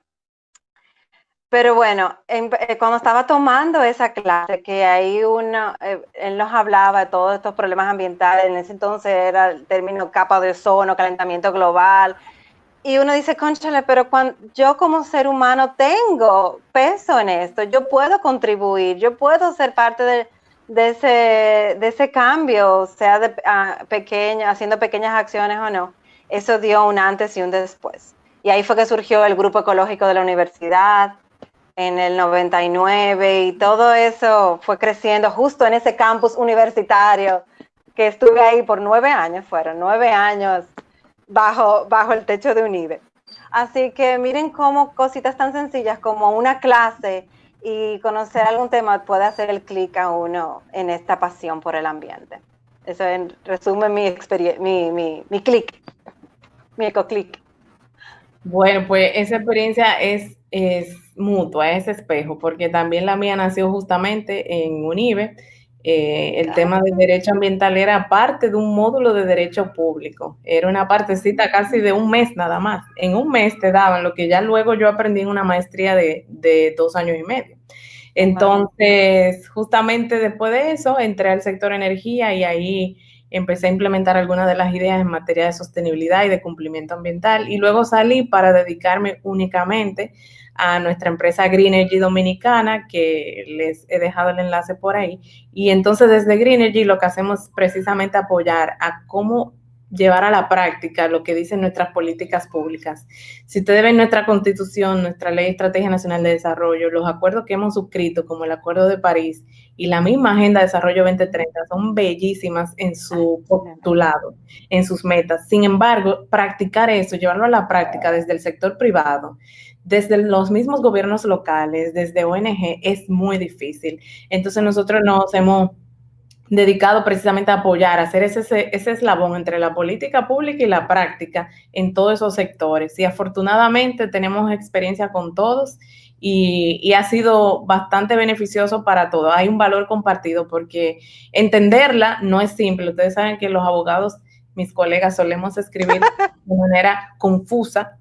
Pero bueno, cuando estaba tomando esa clase, que ahí él nos hablaba de todos estos problemas ambientales, en ese entonces era el término capa de ozono, calentamiento global, y uno dice, cónchale, pero yo como ser humano tengo peso en esto, yo puedo contribuir, yo puedo ser parte de ese cambio, sea haciendo pequeñas acciones o no. Eso dio un antes y un después. Y ahí fue que surgió el grupo ecológico de la universidad en el 99 y todo eso fue creciendo justo en ese campus universitario que estuve ahí por 9 años, fueron 9 años bajo el techo de UNIBE. Así que miren cómo cositas tan sencillas como una clase y conocer algún tema puede hacer el clic a uno en esta pasión por el ambiente. Eso resume mi experiencia, mi clic, mi ecoclic. Bueno, pues esa experiencia es mutua, es espejo, porque también la mía nació justamente en UNIBE. El tema del derecho ambiental era parte de un módulo de derecho público. Era una partecita casi de un mes nada más. En un mes te daban lo que ya luego yo aprendí en una maestría de 2 años y medio. Entonces, justamente después de eso, entré al sector energía y ahí empecé a implementar algunas de las ideas en materia de sostenibilidad y de cumplimiento ambiental, y luego salí para dedicarme únicamente a nuestra empresa Greenergy Dominicana, que les he dejado el enlace por ahí, y entonces desde Greenergy lo que hacemos es precisamente apoyar a cómo llevar a la práctica lo que dicen nuestras políticas públicas. Si ustedes ven nuestra Constitución, nuestra Ley de Estrategia Nacional de Desarrollo, los acuerdos que hemos suscrito, como el Acuerdo de París y la misma Agenda de Desarrollo 2030, son bellísimas en su postulado, en sus metas. Sin embargo, practicar eso, llevarlo a la práctica desde el sector privado, desde los mismos gobiernos locales, desde ONG, es muy difícil. Entonces nosotros nos hemos dedicado precisamente a apoyar, a hacer ese eslabón entre la política pública y la práctica en todos esos sectores. Y afortunadamente tenemos experiencia con todos y ha sido bastante beneficioso para todos. Hay un valor compartido porque entenderla no es simple. Ustedes saben que los abogados, mis colegas, solemos escribir de manera confusa,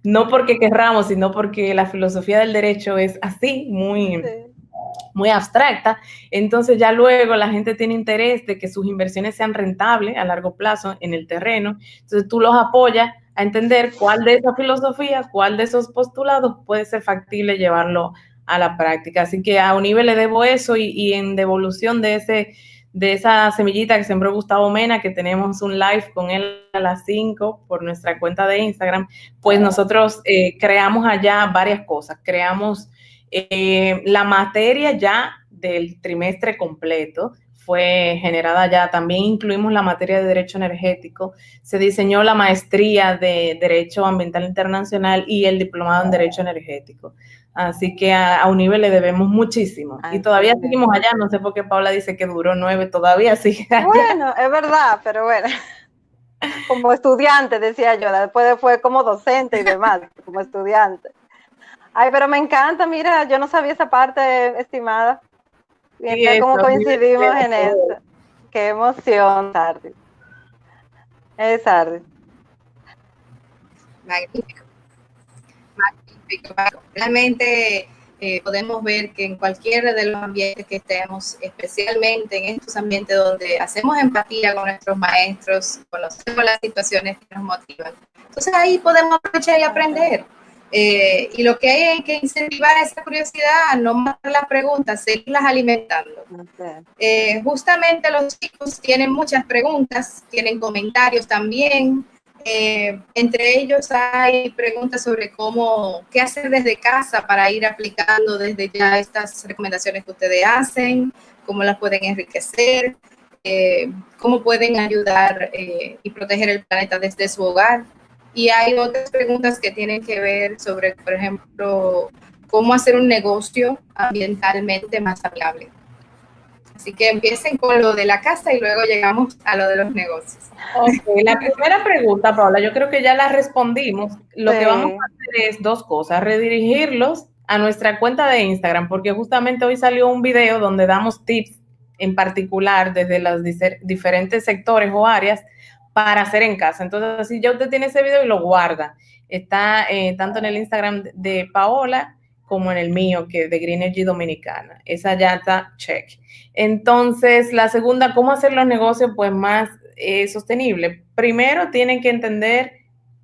no porque querramos, sino porque la filosofía del derecho es así, muy abstracta. Entonces ya luego la gente tiene interés de que sus inversiones sean rentables a largo plazo en el terreno. Entonces tú los apoyas a entender cuál de esa filosofía, cuál de esos postulados puede ser factible llevarlo a la práctica. Así que a UNIBE le debo eso y en devolución de de esa semillita que sembró Gustavo Mena, que tenemos un live con él a las 5 por nuestra cuenta de Instagram, pues nosotros creamos allá varias cosas. Creamos la materia ya del trimestre completo, fue generada ya. También incluimos la materia de Derecho Energético. Se diseñó la maestría de Derecho Ambiental Internacional y el diplomado en Derecho Energético. Así que a UNIBE le debemos muchísimo. Y todavía seguimos allá. No sé por qué Paula dice que duró 9, todavía sigue allá. Bueno, es verdad, pero bueno. Como estudiante, decía yo. Después fue como docente y demás, como estudiante. Ay, pero me encanta, mira, yo no sabía esa parte, estimada. Mira Sí, cómo eso, coincidimos en eso. Qué emoción, Sardi. Sardi. Magnífico, magnífico. Realmente podemos ver que en cualquiera de los ambientes que estemos, especialmente en estos ambientes donde hacemos empatía con nuestros maestros, conocemos las situaciones que nos motivan, entonces ahí podemos aprovechar y aprender. Y lo que hay que incentivar esa curiosidad, no matar las preguntas, seguirlas alimentando. Justamente los chicos tienen muchas preguntas, tienen comentarios también. Entre ellos hay preguntas sobre qué hacer desde casa para ir aplicando desde ya estas recomendaciones que ustedes hacen, cómo las pueden enriquecer, cómo pueden ayudar y proteger el planeta desde su hogar. Y hay otras preguntas que tienen que ver sobre, por ejemplo, cómo hacer un negocio ambientalmente más amigable. Así que empiecen con lo de la casa y luego llegamos a lo de los negocios. Ok, la primera pregunta, Paula, yo creo que ya la respondimos. Lo que vamos a hacer es 2 cosas: redirigirlos a nuestra cuenta de Instagram, porque justamente hoy salió un video donde damos tips en particular desde los diferentes sectores o áreas para hacer en casa. Entonces, si ya usted tiene ese video y lo guarda, está tanto en el Instagram de Paola como en el mío, que es de Green Energy Dominicana. Esa ya está check. Entonces, la segunda, ¿cómo hacer los negocios pues más sostenibles? Primero, tienen que entender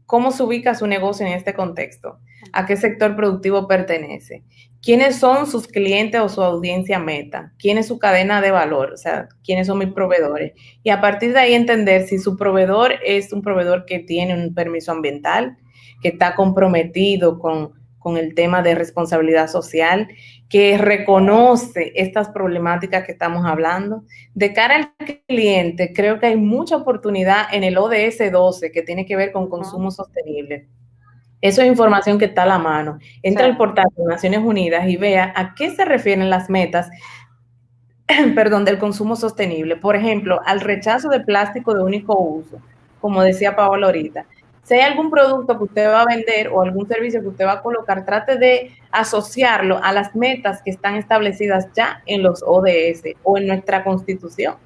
cómo se ubica su negocio en este contexto, a qué sector productivo pertenece, quiénes son sus clientes o su audiencia meta, quién es su cadena de valor, o sea, quiénes son mis proveedores. Y a partir de ahí entender si su proveedor es un proveedor que tiene un permiso ambiental, que está comprometido con el tema de responsabilidad social, que reconoce estas problemáticas que estamos hablando. De cara al cliente, creo que hay mucha oportunidad en el ODS 12 que tiene que ver con consumo sostenible. Eso es información que está a la mano. Entra al portal de Naciones Unidas y vea a qué se refieren las metas del consumo sostenible. Por ejemplo, al rechazo de plástico de único uso, como decía Paola ahorita. Si hay algún producto que usted va a vender o algún servicio que usted va a colocar, trate de asociarlo a las metas que están establecidas ya en los ODS o en nuestra Constitución.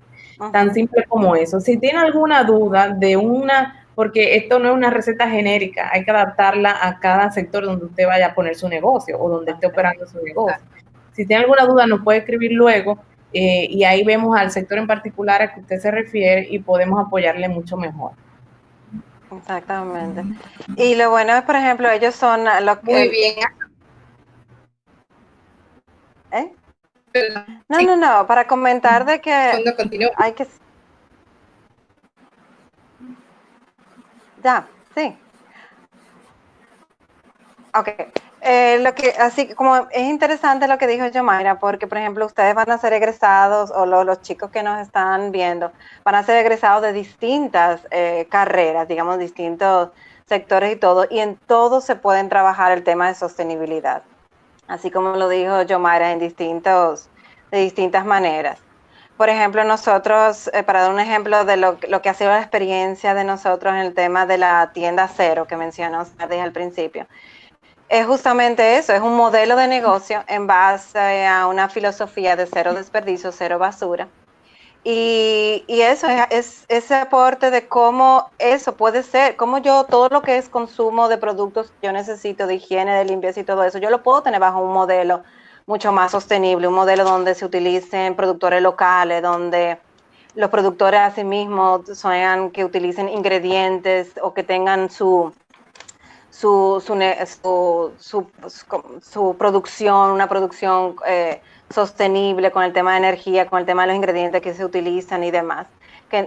Tan simple como eso. Si tiene alguna duda de porque esto no es una receta genérica, hay que adaptarla a cada sector donde usted vaya a poner su negocio o donde esté operando su negocio. Si tiene alguna duda, nos puede escribir luego y ahí vemos al sector en particular a que usted se refiere y podemos apoyarle mucho mejor. Exactamente. Y lo bueno es, por ejemplo, ellos son lo que... Muy bien. No, para comentar de que hay que... Ya, sí. Ok. Así como es interesante lo que dijo Yomaira, porque por ejemplo ustedes van a ser egresados, o los chicos que nos están viendo, van a ser egresados de distintas carreras, digamos, distintos sectores y todo, y en todo se pueden trabajar el tema de sostenibilidad, así como lo dijo Yomaira, de distintas maneras. Por ejemplo, nosotros, para dar un ejemplo de lo que ha sido la experiencia de nosotros en el tema de la tienda cero que mencionó Sardi al principio, es justamente eso, es un modelo de negocio en base a una filosofía de cero desperdicio, cero basura. Y eso es ese aporte de cómo eso puede ser, cómo yo todo lo que es consumo de productos que yo necesito de higiene, de limpieza y todo eso, yo lo puedo tener bajo un modelo mucho más sostenible, un modelo donde se utilicen productores locales, donde los productores a sí mismos sean que utilicen ingredientes o que tengan su su producción, una producción sostenible con el tema de energía, con el tema de los ingredientes que se utilizan y demás,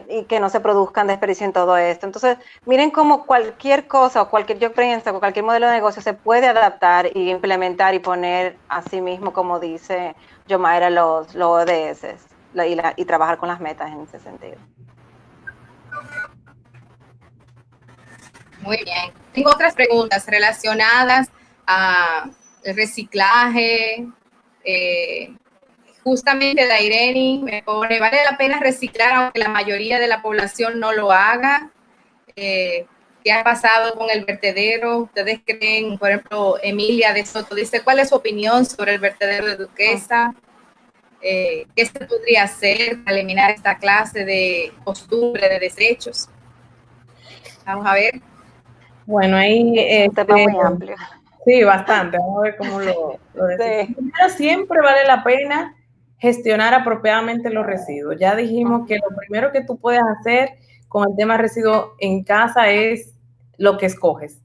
y que no se produzcan desperdicio en todo esto. Entonces, miren cómo cualquier cosa o cualquier, yo pienso, o cualquier modelo de negocio se puede adaptar y implementar y poner a sí mismo, como dice Yomaira, los ODS y trabajar con las metas en ese sentido. Muy bien. Tengo otras preguntas relacionadas al reciclaje. Justamente Daireni me pone, ¿vale la pena reciclar aunque la mayoría de la población no lo haga? ¿Qué ha pasado con el vertedero? ¿Ustedes creen, por ejemplo, Emilia de Soto dice, ¿cuál es su opinión sobre el vertedero de Duquesa? ¿Qué se podría hacer para eliminar esta clase de costumbre de desechos? Vamos a ver. Bueno, ahí es un tema muy amplio. Sí, bastante. Vamos a ver cómo lo decimos. Sí. Primero, siempre vale la pena gestionar apropiadamente los residuos. Ya dijimos que lo primero que tú puedes hacer con el tema de residuos en casa es lo que escoges.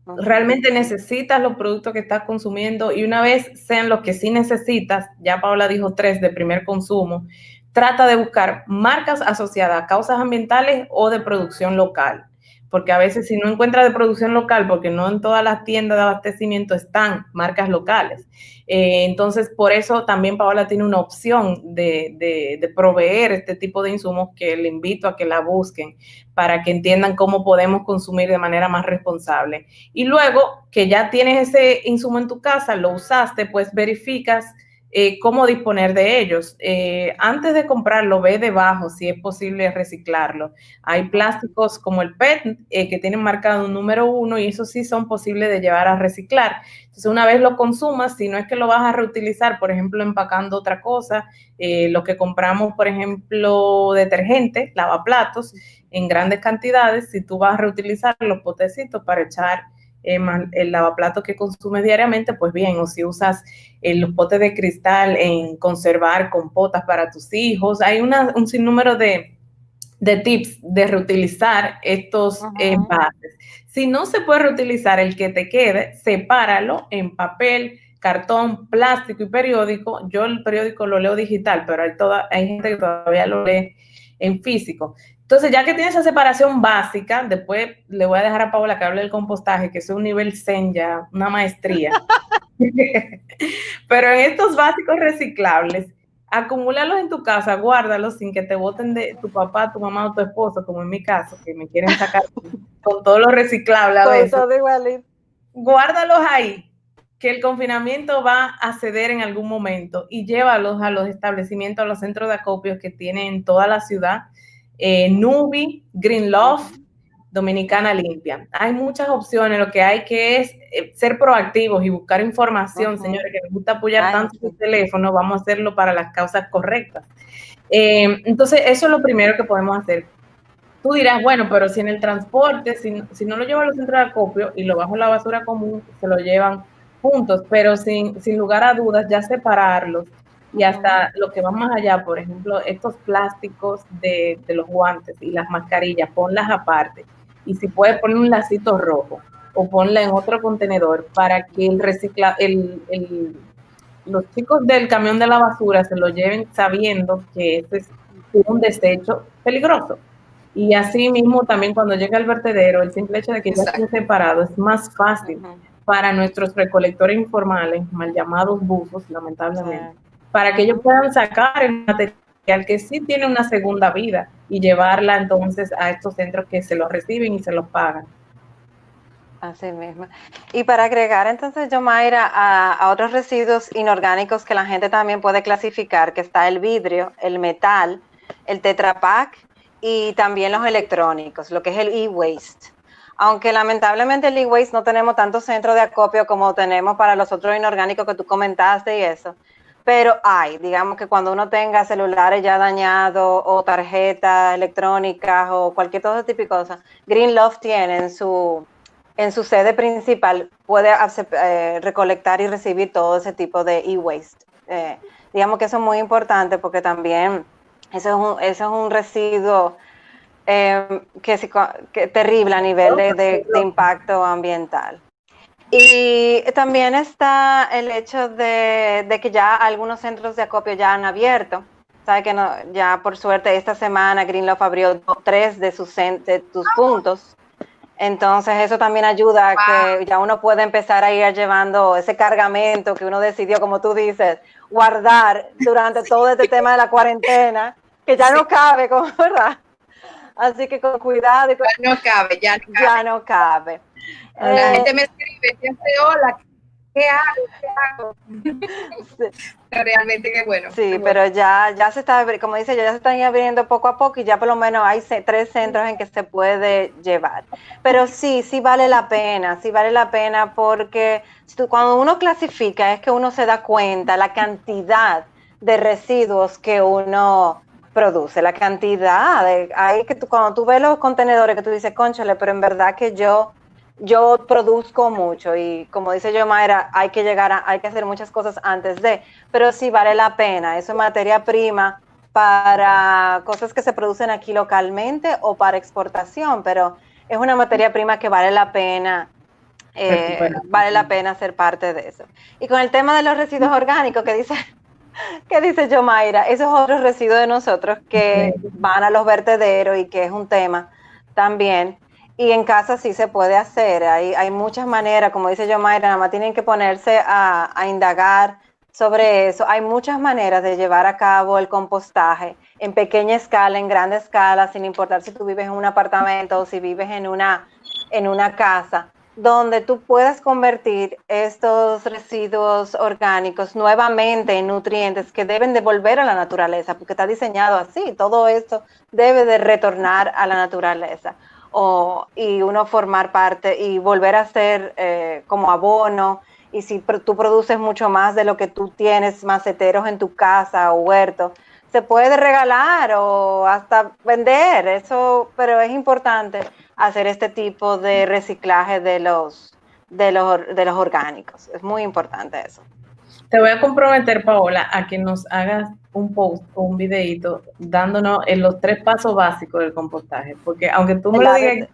Realmente necesitas los productos que estás consumiendo y una vez sean los que sí necesitas, ya Paola dijo 3 de primer consumo, trata de buscar marcas asociadas a causas ambientales o de producción local. Porque a veces si no encuentras de producción local, porque no en todas las tiendas de abastecimiento están marcas locales. Entonces, por eso también Paola tiene una opción de proveer este tipo de insumos que le invito a que la busquen para que entiendan cómo podemos consumir de manera más responsable. Y luego que ya tienes ese insumo en tu casa, lo usaste, pues verificas cómo disponer de ellos. Antes de comprarlo, ve debajo si es posible reciclarlo. Hay plásticos como el PET que tienen marcado un número 1 y esos sí son posibles de llevar a reciclar. Entonces, una vez lo consumas, si no es que lo vas a reutilizar, por ejemplo, empacando otra cosa, lo que compramos, por ejemplo, detergente, lavaplatos, en grandes cantidades, si tú vas a reutilizar los potecitos para echar el lavaplatos que consumes diariamente, pues bien, o si usas los potes de cristal en conservar compotas para tus hijos, hay un sinnúmero de tips de reutilizar estos envases. Si no se puede reutilizar el que te quede, sepáralo en papel, cartón, plástico y periódico. Yo el periódico lo leo digital, pero hay gente que todavía lo lee en físico. Entonces, ya que tienes esa separación básica, después le voy a dejar a Paola que hable del compostaje, que es un nivel zen ya, una maestría. Pero en estos básicos reciclables, acumúlalos en tu casa, guárdalos sin que te boten de tu papá, tu mamá o tu esposo, como en mi caso, que me quieren sacar con todo lo reciclable a veces. Todo igualito. Guárdalos ahí, que el confinamiento va a ceder en algún momento y llévalos a los establecimientos, a los centros de acopio que tienen en toda la ciudad. Nubi, Green Love, Dominicana Limpia. Hay muchas opciones, lo que hay que es ser proactivos y buscar información, señores, que nos gusta apoyar tanto su teléfono, vamos a hacerlo para las causas correctas. Entonces, eso es lo primero que podemos hacer. Tú dirás, bueno, pero si en el transporte, si no lo llevo a los centros de acopio y lo bajo a la basura común, se lo llevan juntos, pero sin lugar a dudas, ya separarlos y hasta lo que va más allá, por ejemplo, estos plásticos de los guantes y las mascarillas, ponlas aparte. Y si puedes poner un lacito rojo o ponla en otro contenedor para que los chicos del camión de la basura se lo lleven sabiendo que este es un desecho peligroso. Y así mismo también cuando llega al vertedero, el simple hecho de que ya esté separado es más fácil para nuestros recolectores informales, mal llamados buzos, lamentablemente, para que ellos puedan sacar el material que sí tiene una segunda vida y llevarla entonces a estos centros que se los reciben y se los pagan. Así mismo. Y para agregar entonces, Yomaira, a otros residuos inorgánicos que la gente también puede clasificar, que está el vidrio, el metal, el Tetra Pak y también los electrónicos, lo que es el e-waste. Aunque lamentablemente el e-waste no tenemos tantos centros de acopio como tenemos para los otros inorgánicos que tú comentaste y eso. Pero digamos que cuando uno tenga celulares ya dañados o tarjetas electrónicas o cualquier todo tipo de cosas, Green Love tiene en su sede principal, puede recolectar y recibir todo ese tipo de e-waste. Digamos que eso es muy importante porque también eso es un residuo que terrible a nivel de impacto ambiental. Y también está el hecho de que ya algunos centros de acopio ya han abierto. Sabe que no, ya por suerte esta semana Greenloaf abrió 3 de sus puntos. Entonces eso también ayuda a que ya uno pueda empezar a ir llevando ese cargamento que uno decidió, como tú dices, guardar durante todo este tema de la cuarentena, que ya no cabe, ¿verdad? Así que con cuidado. Ya no cabe. La gente me escribe, ¿qué hace? Hola, ¿qué hago? Realmente qué bueno. Sí, pero ya se está, como dice yo, ya se están abriendo poco a poco y ya por lo menos hay 3 centros en que se puede llevar. Pero sí vale la pena porque cuando uno clasifica es que uno se da cuenta la cantidad de residuos que uno produce, la cantidad cuando tú ves los contenedores que tú dices, cónchale, pero en verdad que yo produzco mucho y como dice Yomaira, hay que hacer muchas cosas antes pero sí vale la pena. Eso es materia prima para cosas que se producen aquí localmente o para exportación, pero es una materia prima que vale la pena ser parte de eso. Y con el tema de los residuos orgánicos que dice Yomaira, esos otros residuos de nosotros que van a los vertederos y que es un tema también. Y en casa sí se puede hacer, hay muchas maneras, como dice Yomaira, nada más tienen que ponerse a indagar sobre eso. Hay muchas maneras de llevar a cabo el compostaje en pequeña escala, en grande escala, sin importar si tú vives en un apartamento o si vives en una casa, donde tú puedas convertir estos residuos orgánicos nuevamente en nutrientes que deben de volver a la naturaleza, porque está diseñado así, todo esto debe de retornar a la naturaleza. Y uno formar parte y volver a ser como abono, y si tú produces mucho más de lo que tú tienes maceteros en tu casa o huerto, se puede regalar o hasta vender, pero es importante hacer este tipo de reciclaje de los orgánicos, es muy importante eso. Te voy a comprometer, Paola, a que nos hagas un post o un videito dándonos los 3 pasos básicos del compostaje, porque aunque tú me lo digas,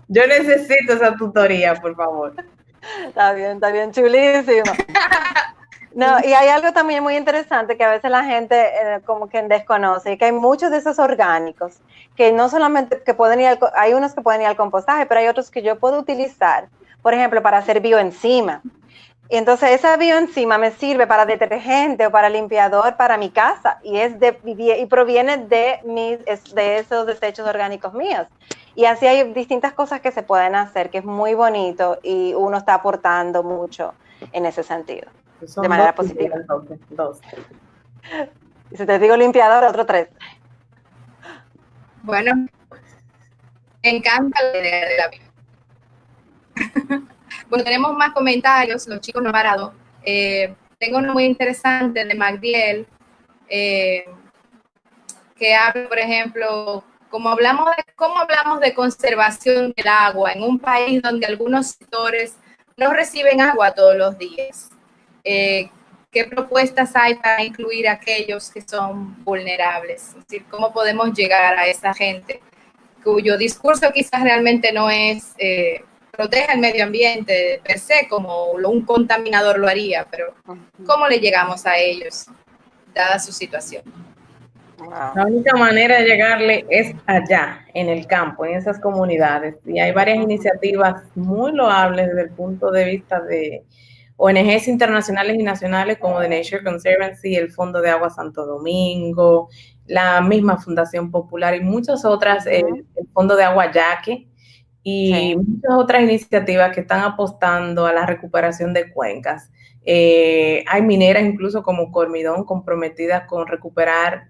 yo necesito esa tutoría, por favor. Está bien, chulísimo. No, y hay algo también muy interesante que a veces la gente como que desconoce, que hay muchos de esos orgánicos que no solamente que pueden ir hay unos que pueden ir al compostaje, pero hay otros que yo puedo utilizar, por ejemplo, para hacer bioenzima. Y entonces esa bioenzima me sirve para detergente o para limpiador para mi casa y proviene de esos desechos orgánicos míos. Y así hay distintas cosas que se pueden hacer, que es muy bonito y uno está aportando mucho en ese sentido, de manera positiva. 2. Y si te digo limpiador, otro 3. Bueno, me encanta la idea de la vida. Bueno, tenemos más comentarios, los chicos no han parado. Tengo uno muy interesante de Magdiel, que habla, por ejemplo, cómo hablamos de conservación del agua en un país donde algunos sectores no reciben agua todos los días. ¿Qué propuestas hay para incluir a aquellos que son vulnerables? Es decir, ¿cómo podemos llegar a esa gente cuyo discurso quizás realmente no es proteja el medio ambiente per se, como un contaminador lo haría, pero ¿cómo le llegamos a ellos, dada su situación? Wow. La única manera de llegarle es allá, en el campo, en esas comunidades. Y hay varias iniciativas muy loables desde el punto de vista de ONGs internacionales y nacionales como The Nature Conservancy, el Fondo de Agua Santo Domingo, la misma Fundación Popular y muchas otras, el Fondo de Agua Yaque, y muchas otras iniciativas que están apostando a la recuperación de cuencas. Hay mineras incluso como Cormidón comprometidas con recuperar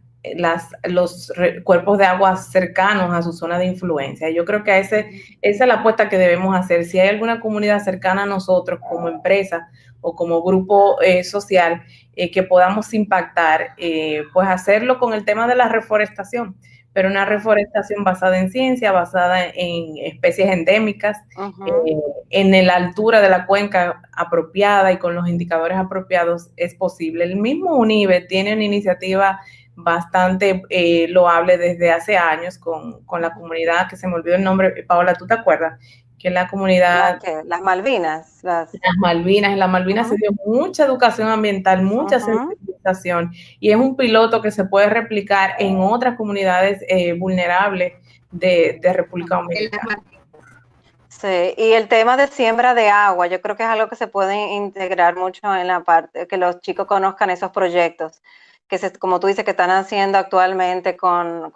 los cuerpos de agua cercanos a su zona de influencia. Yo creo que esa es la apuesta que debemos hacer. Si hay alguna comunidad cercana a nosotros como empresa o como grupo social que podamos impactar, pues hacerlo con el tema de la reforestación, pero una reforestación basada en ciencia, basada en especies endémicas, en la altura de la cuenca apropiada y con los indicadores apropiados es posible. El mismo UNIBE tiene una iniciativa bastante loable desde hace años con la comunidad, que se me olvidó el nombre, Paola, ¿tú te acuerdas? Que es la comunidad... Las Malvinas. Las Malvinas. En las Malvinas se dio mucha educación ambiental, mucha sensibilización, y es un piloto que se puede replicar en otras comunidades vulnerables de República Dominicana. Sí, y el tema de siembra de agua, yo creo que es algo que se puede integrar mucho en la parte, que los chicos conozcan esos proyectos, como tú dices, que están haciendo actualmente con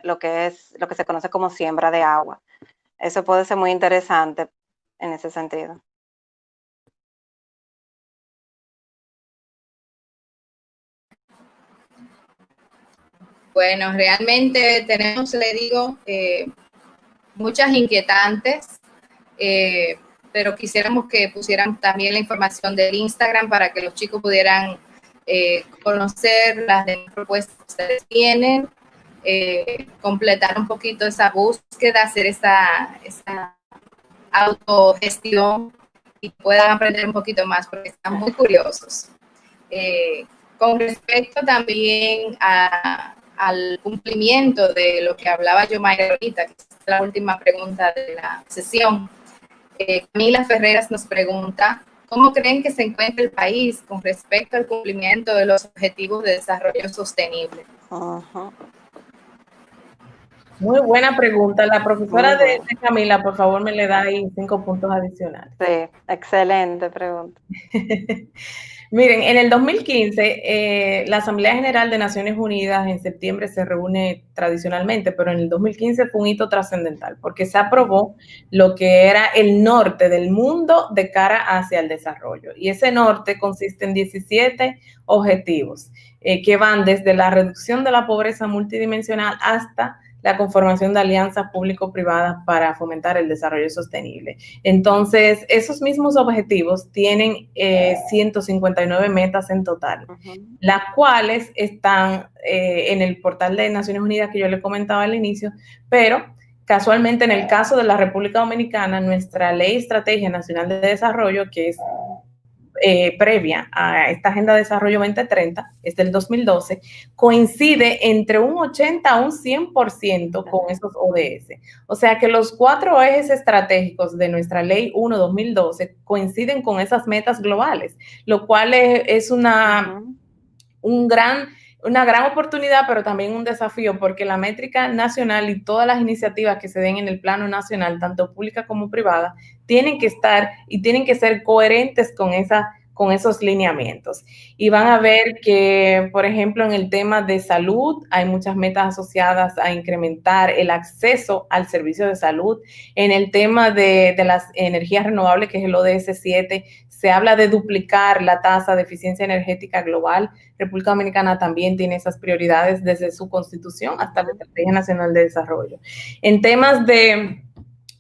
lo que se conoce como siembra de agua. Eso puede ser muy interesante en ese sentido. Bueno, realmente tenemos, le digo, muchas inquietantes, pero quisiéramos que pusiéramos también la información del Instagram para que los chicos pudieran conocer las demás propuestas que ustedes tienen, completar un poquito esa búsqueda, hacer esa autogestión y puedan aprender un poquito más porque están muy curiosos. Con respecto también al cumplimiento de lo que hablaba yo ahorita, que es la última pregunta de la sesión, Camila Ferreras nos pregunta, ¿cómo creen que se encuentra el país con respecto al cumplimiento de los objetivos de desarrollo sostenible? Muy buena pregunta. La profesora de Camila, por favor, me le da ahí 5 puntos adicionales. Sí, excelente pregunta. Miren, en el 2015, la Asamblea General de Naciones Unidas en septiembre se reúne tradicionalmente, pero en el 2015 fue un hito trascendental porque se aprobó lo que era el norte del mundo de cara hacia el desarrollo. Y ese norte consiste en 17 objetivos que van desde la reducción de la pobreza multidimensional hasta la conformación de alianzas público-privadas para fomentar el desarrollo sostenible. Entonces, esos mismos objetivos tienen 159 metas en total, las cuales están en el portal de Naciones Unidas que yo le comentaba al inicio, pero casualmente en el caso de la República Dominicana, nuestra Ley Estrategia Nacional de Desarrollo, que es previa a esta Agenda de Desarrollo 2030, es del 2012, coincide entre un 80 a un 100% con esos ODS. O sea que los 4 ejes estratégicos de nuestra Ley 1-2012 coinciden con esas metas globales, lo cual es una gran oportunidad, pero también un desafío, porque la métrica nacional y todas las iniciativas que se den en el plano nacional, tanto pública como privada, tienen que estar y tienen que ser coherentes con esos lineamientos. Y van a ver que, por ejemplo, en el tema de salud, hay muchas metas asociadas a incrementar el acceso al servicio de salud. En el tema de las energías renovables, que es el ODS 7, se habla de duplicar la tasa de eficiencia energética global. República Dominicana también tiene esas prioridades desde su constitución hasta la Estrategia Nacional de Desarrollo. En temas de,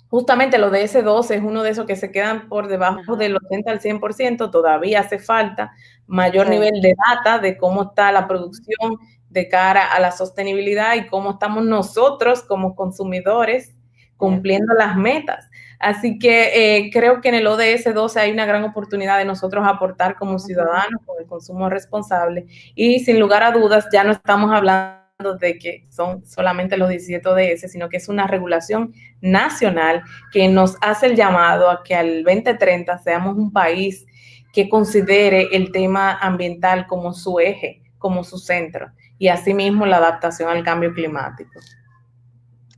justamente lo de S12 es uno de esos que se quedan por debajo del 80 al 100%, todavía hace falta mayor nivel de data de cómo está la producción de cara a la sostenibilidad y cómo estamos nosotros como consumidores cumpliendo las metas. Así que creo que en el ODS 12 hay una gran oportunidad de nosotros aportar como ciudadanos con el consumo responsable y sin lugar a dudas ya no estamos hablando de que son solamente los 17 ODS, sino que es una regulación nacional que nos hace el llamado a que al 2030 seamos un país que considere el tema ambiental como su eje, como su centro y asimismo la adaptación al cambio climático.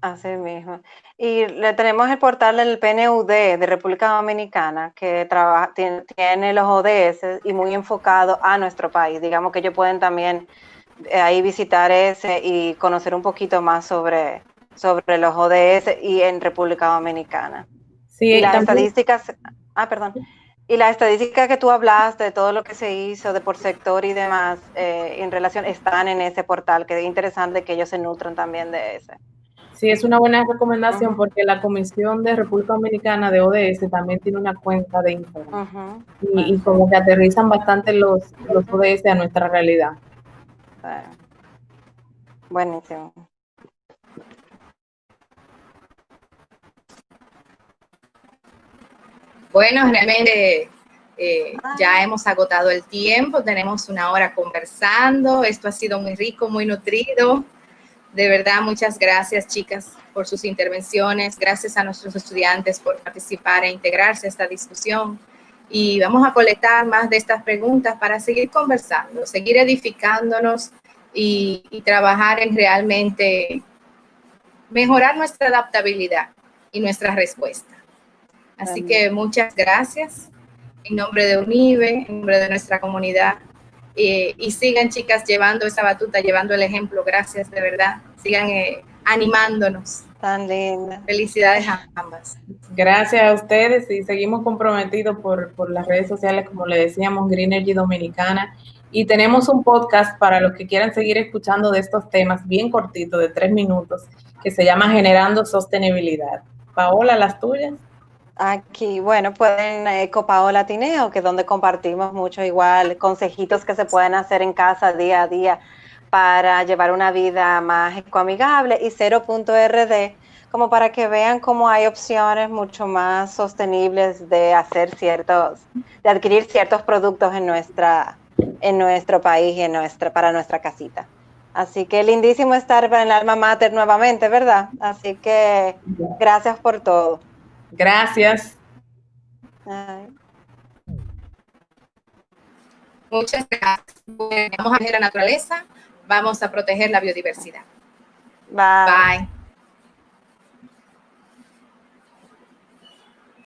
Así mismo. Y le tenemos el portal del PNUD de República Dominicana que tiene los ODS y muy enfocado a nuestro país. Digamos que ellos pueden también ahí visitar ese y conocer un poquito más sobre los ODS y en República Dominicana. Sí, y las también, estadísticas, y las estadísticas que tú hablaste de todo lo que se hizo de por sector y demás en relación están en ese portal, que es interesante que ellos se nutran también de ese. Sí, es una buena recomendación porque la Comisión de República Dominicana de ODS también tiene una cuenta de Instagram y como que aterrizan bastante los ODS a nuestra realidad. Buenísimo. Bueno, realmente Ya hemos agotado el tiempo, tenemos 1 hora conversando, esto ha sido muy rico, muy nutrido. De verdad, muchas gracias, chicas, por sus intervenciones. Gracias a nuestros estudiantes por participar e integrarse a esta discusión. Y vamos a colectar más de estas preguntas para seguir conversando, seguir edificándonos y trabajar en realmente mejorar nuestra adaptabilidad y nuestra respuesta. Así que muchas gracias en nombre de UNIBE, en nombre de nuestra comunidad. Y sigan, chicas, llevando esa batuta, llevando el ejemplo. Gracias, de verdad. Sigan animándonos. Tan linda. Felicidades a ambas. Gracias a ustedes y seguimos comprometidos por las redes sociales, como le decíamos, Greenergy Dominicana. Y tenemos un podcast para los que quieran seguir escuchando de estos temas, bien cortito, de 3 minutos, que se llama Generando Sostenibilidad. Paola, ¿las tuyas? Aquí, bueno, pueden Copaola Tineo, que es donde compartimos mucho igual consejitos que se pueden hacer en casa día a día para llevar una vida más ecoamigable, y 0.rd, como para que vean cómo hay opciones mucho más sostenibles de adquirir ciertos productos en nuestro país y para nuestra casita. Así que lindísimo estar en el alma mater nuevamente, ¿verdad? Así que gracias por todo. Gracias. Ay. Muchas gracias. Vamos a proteger la naturaleza, vamos a proteger la biodiversidad. Bye. Bye.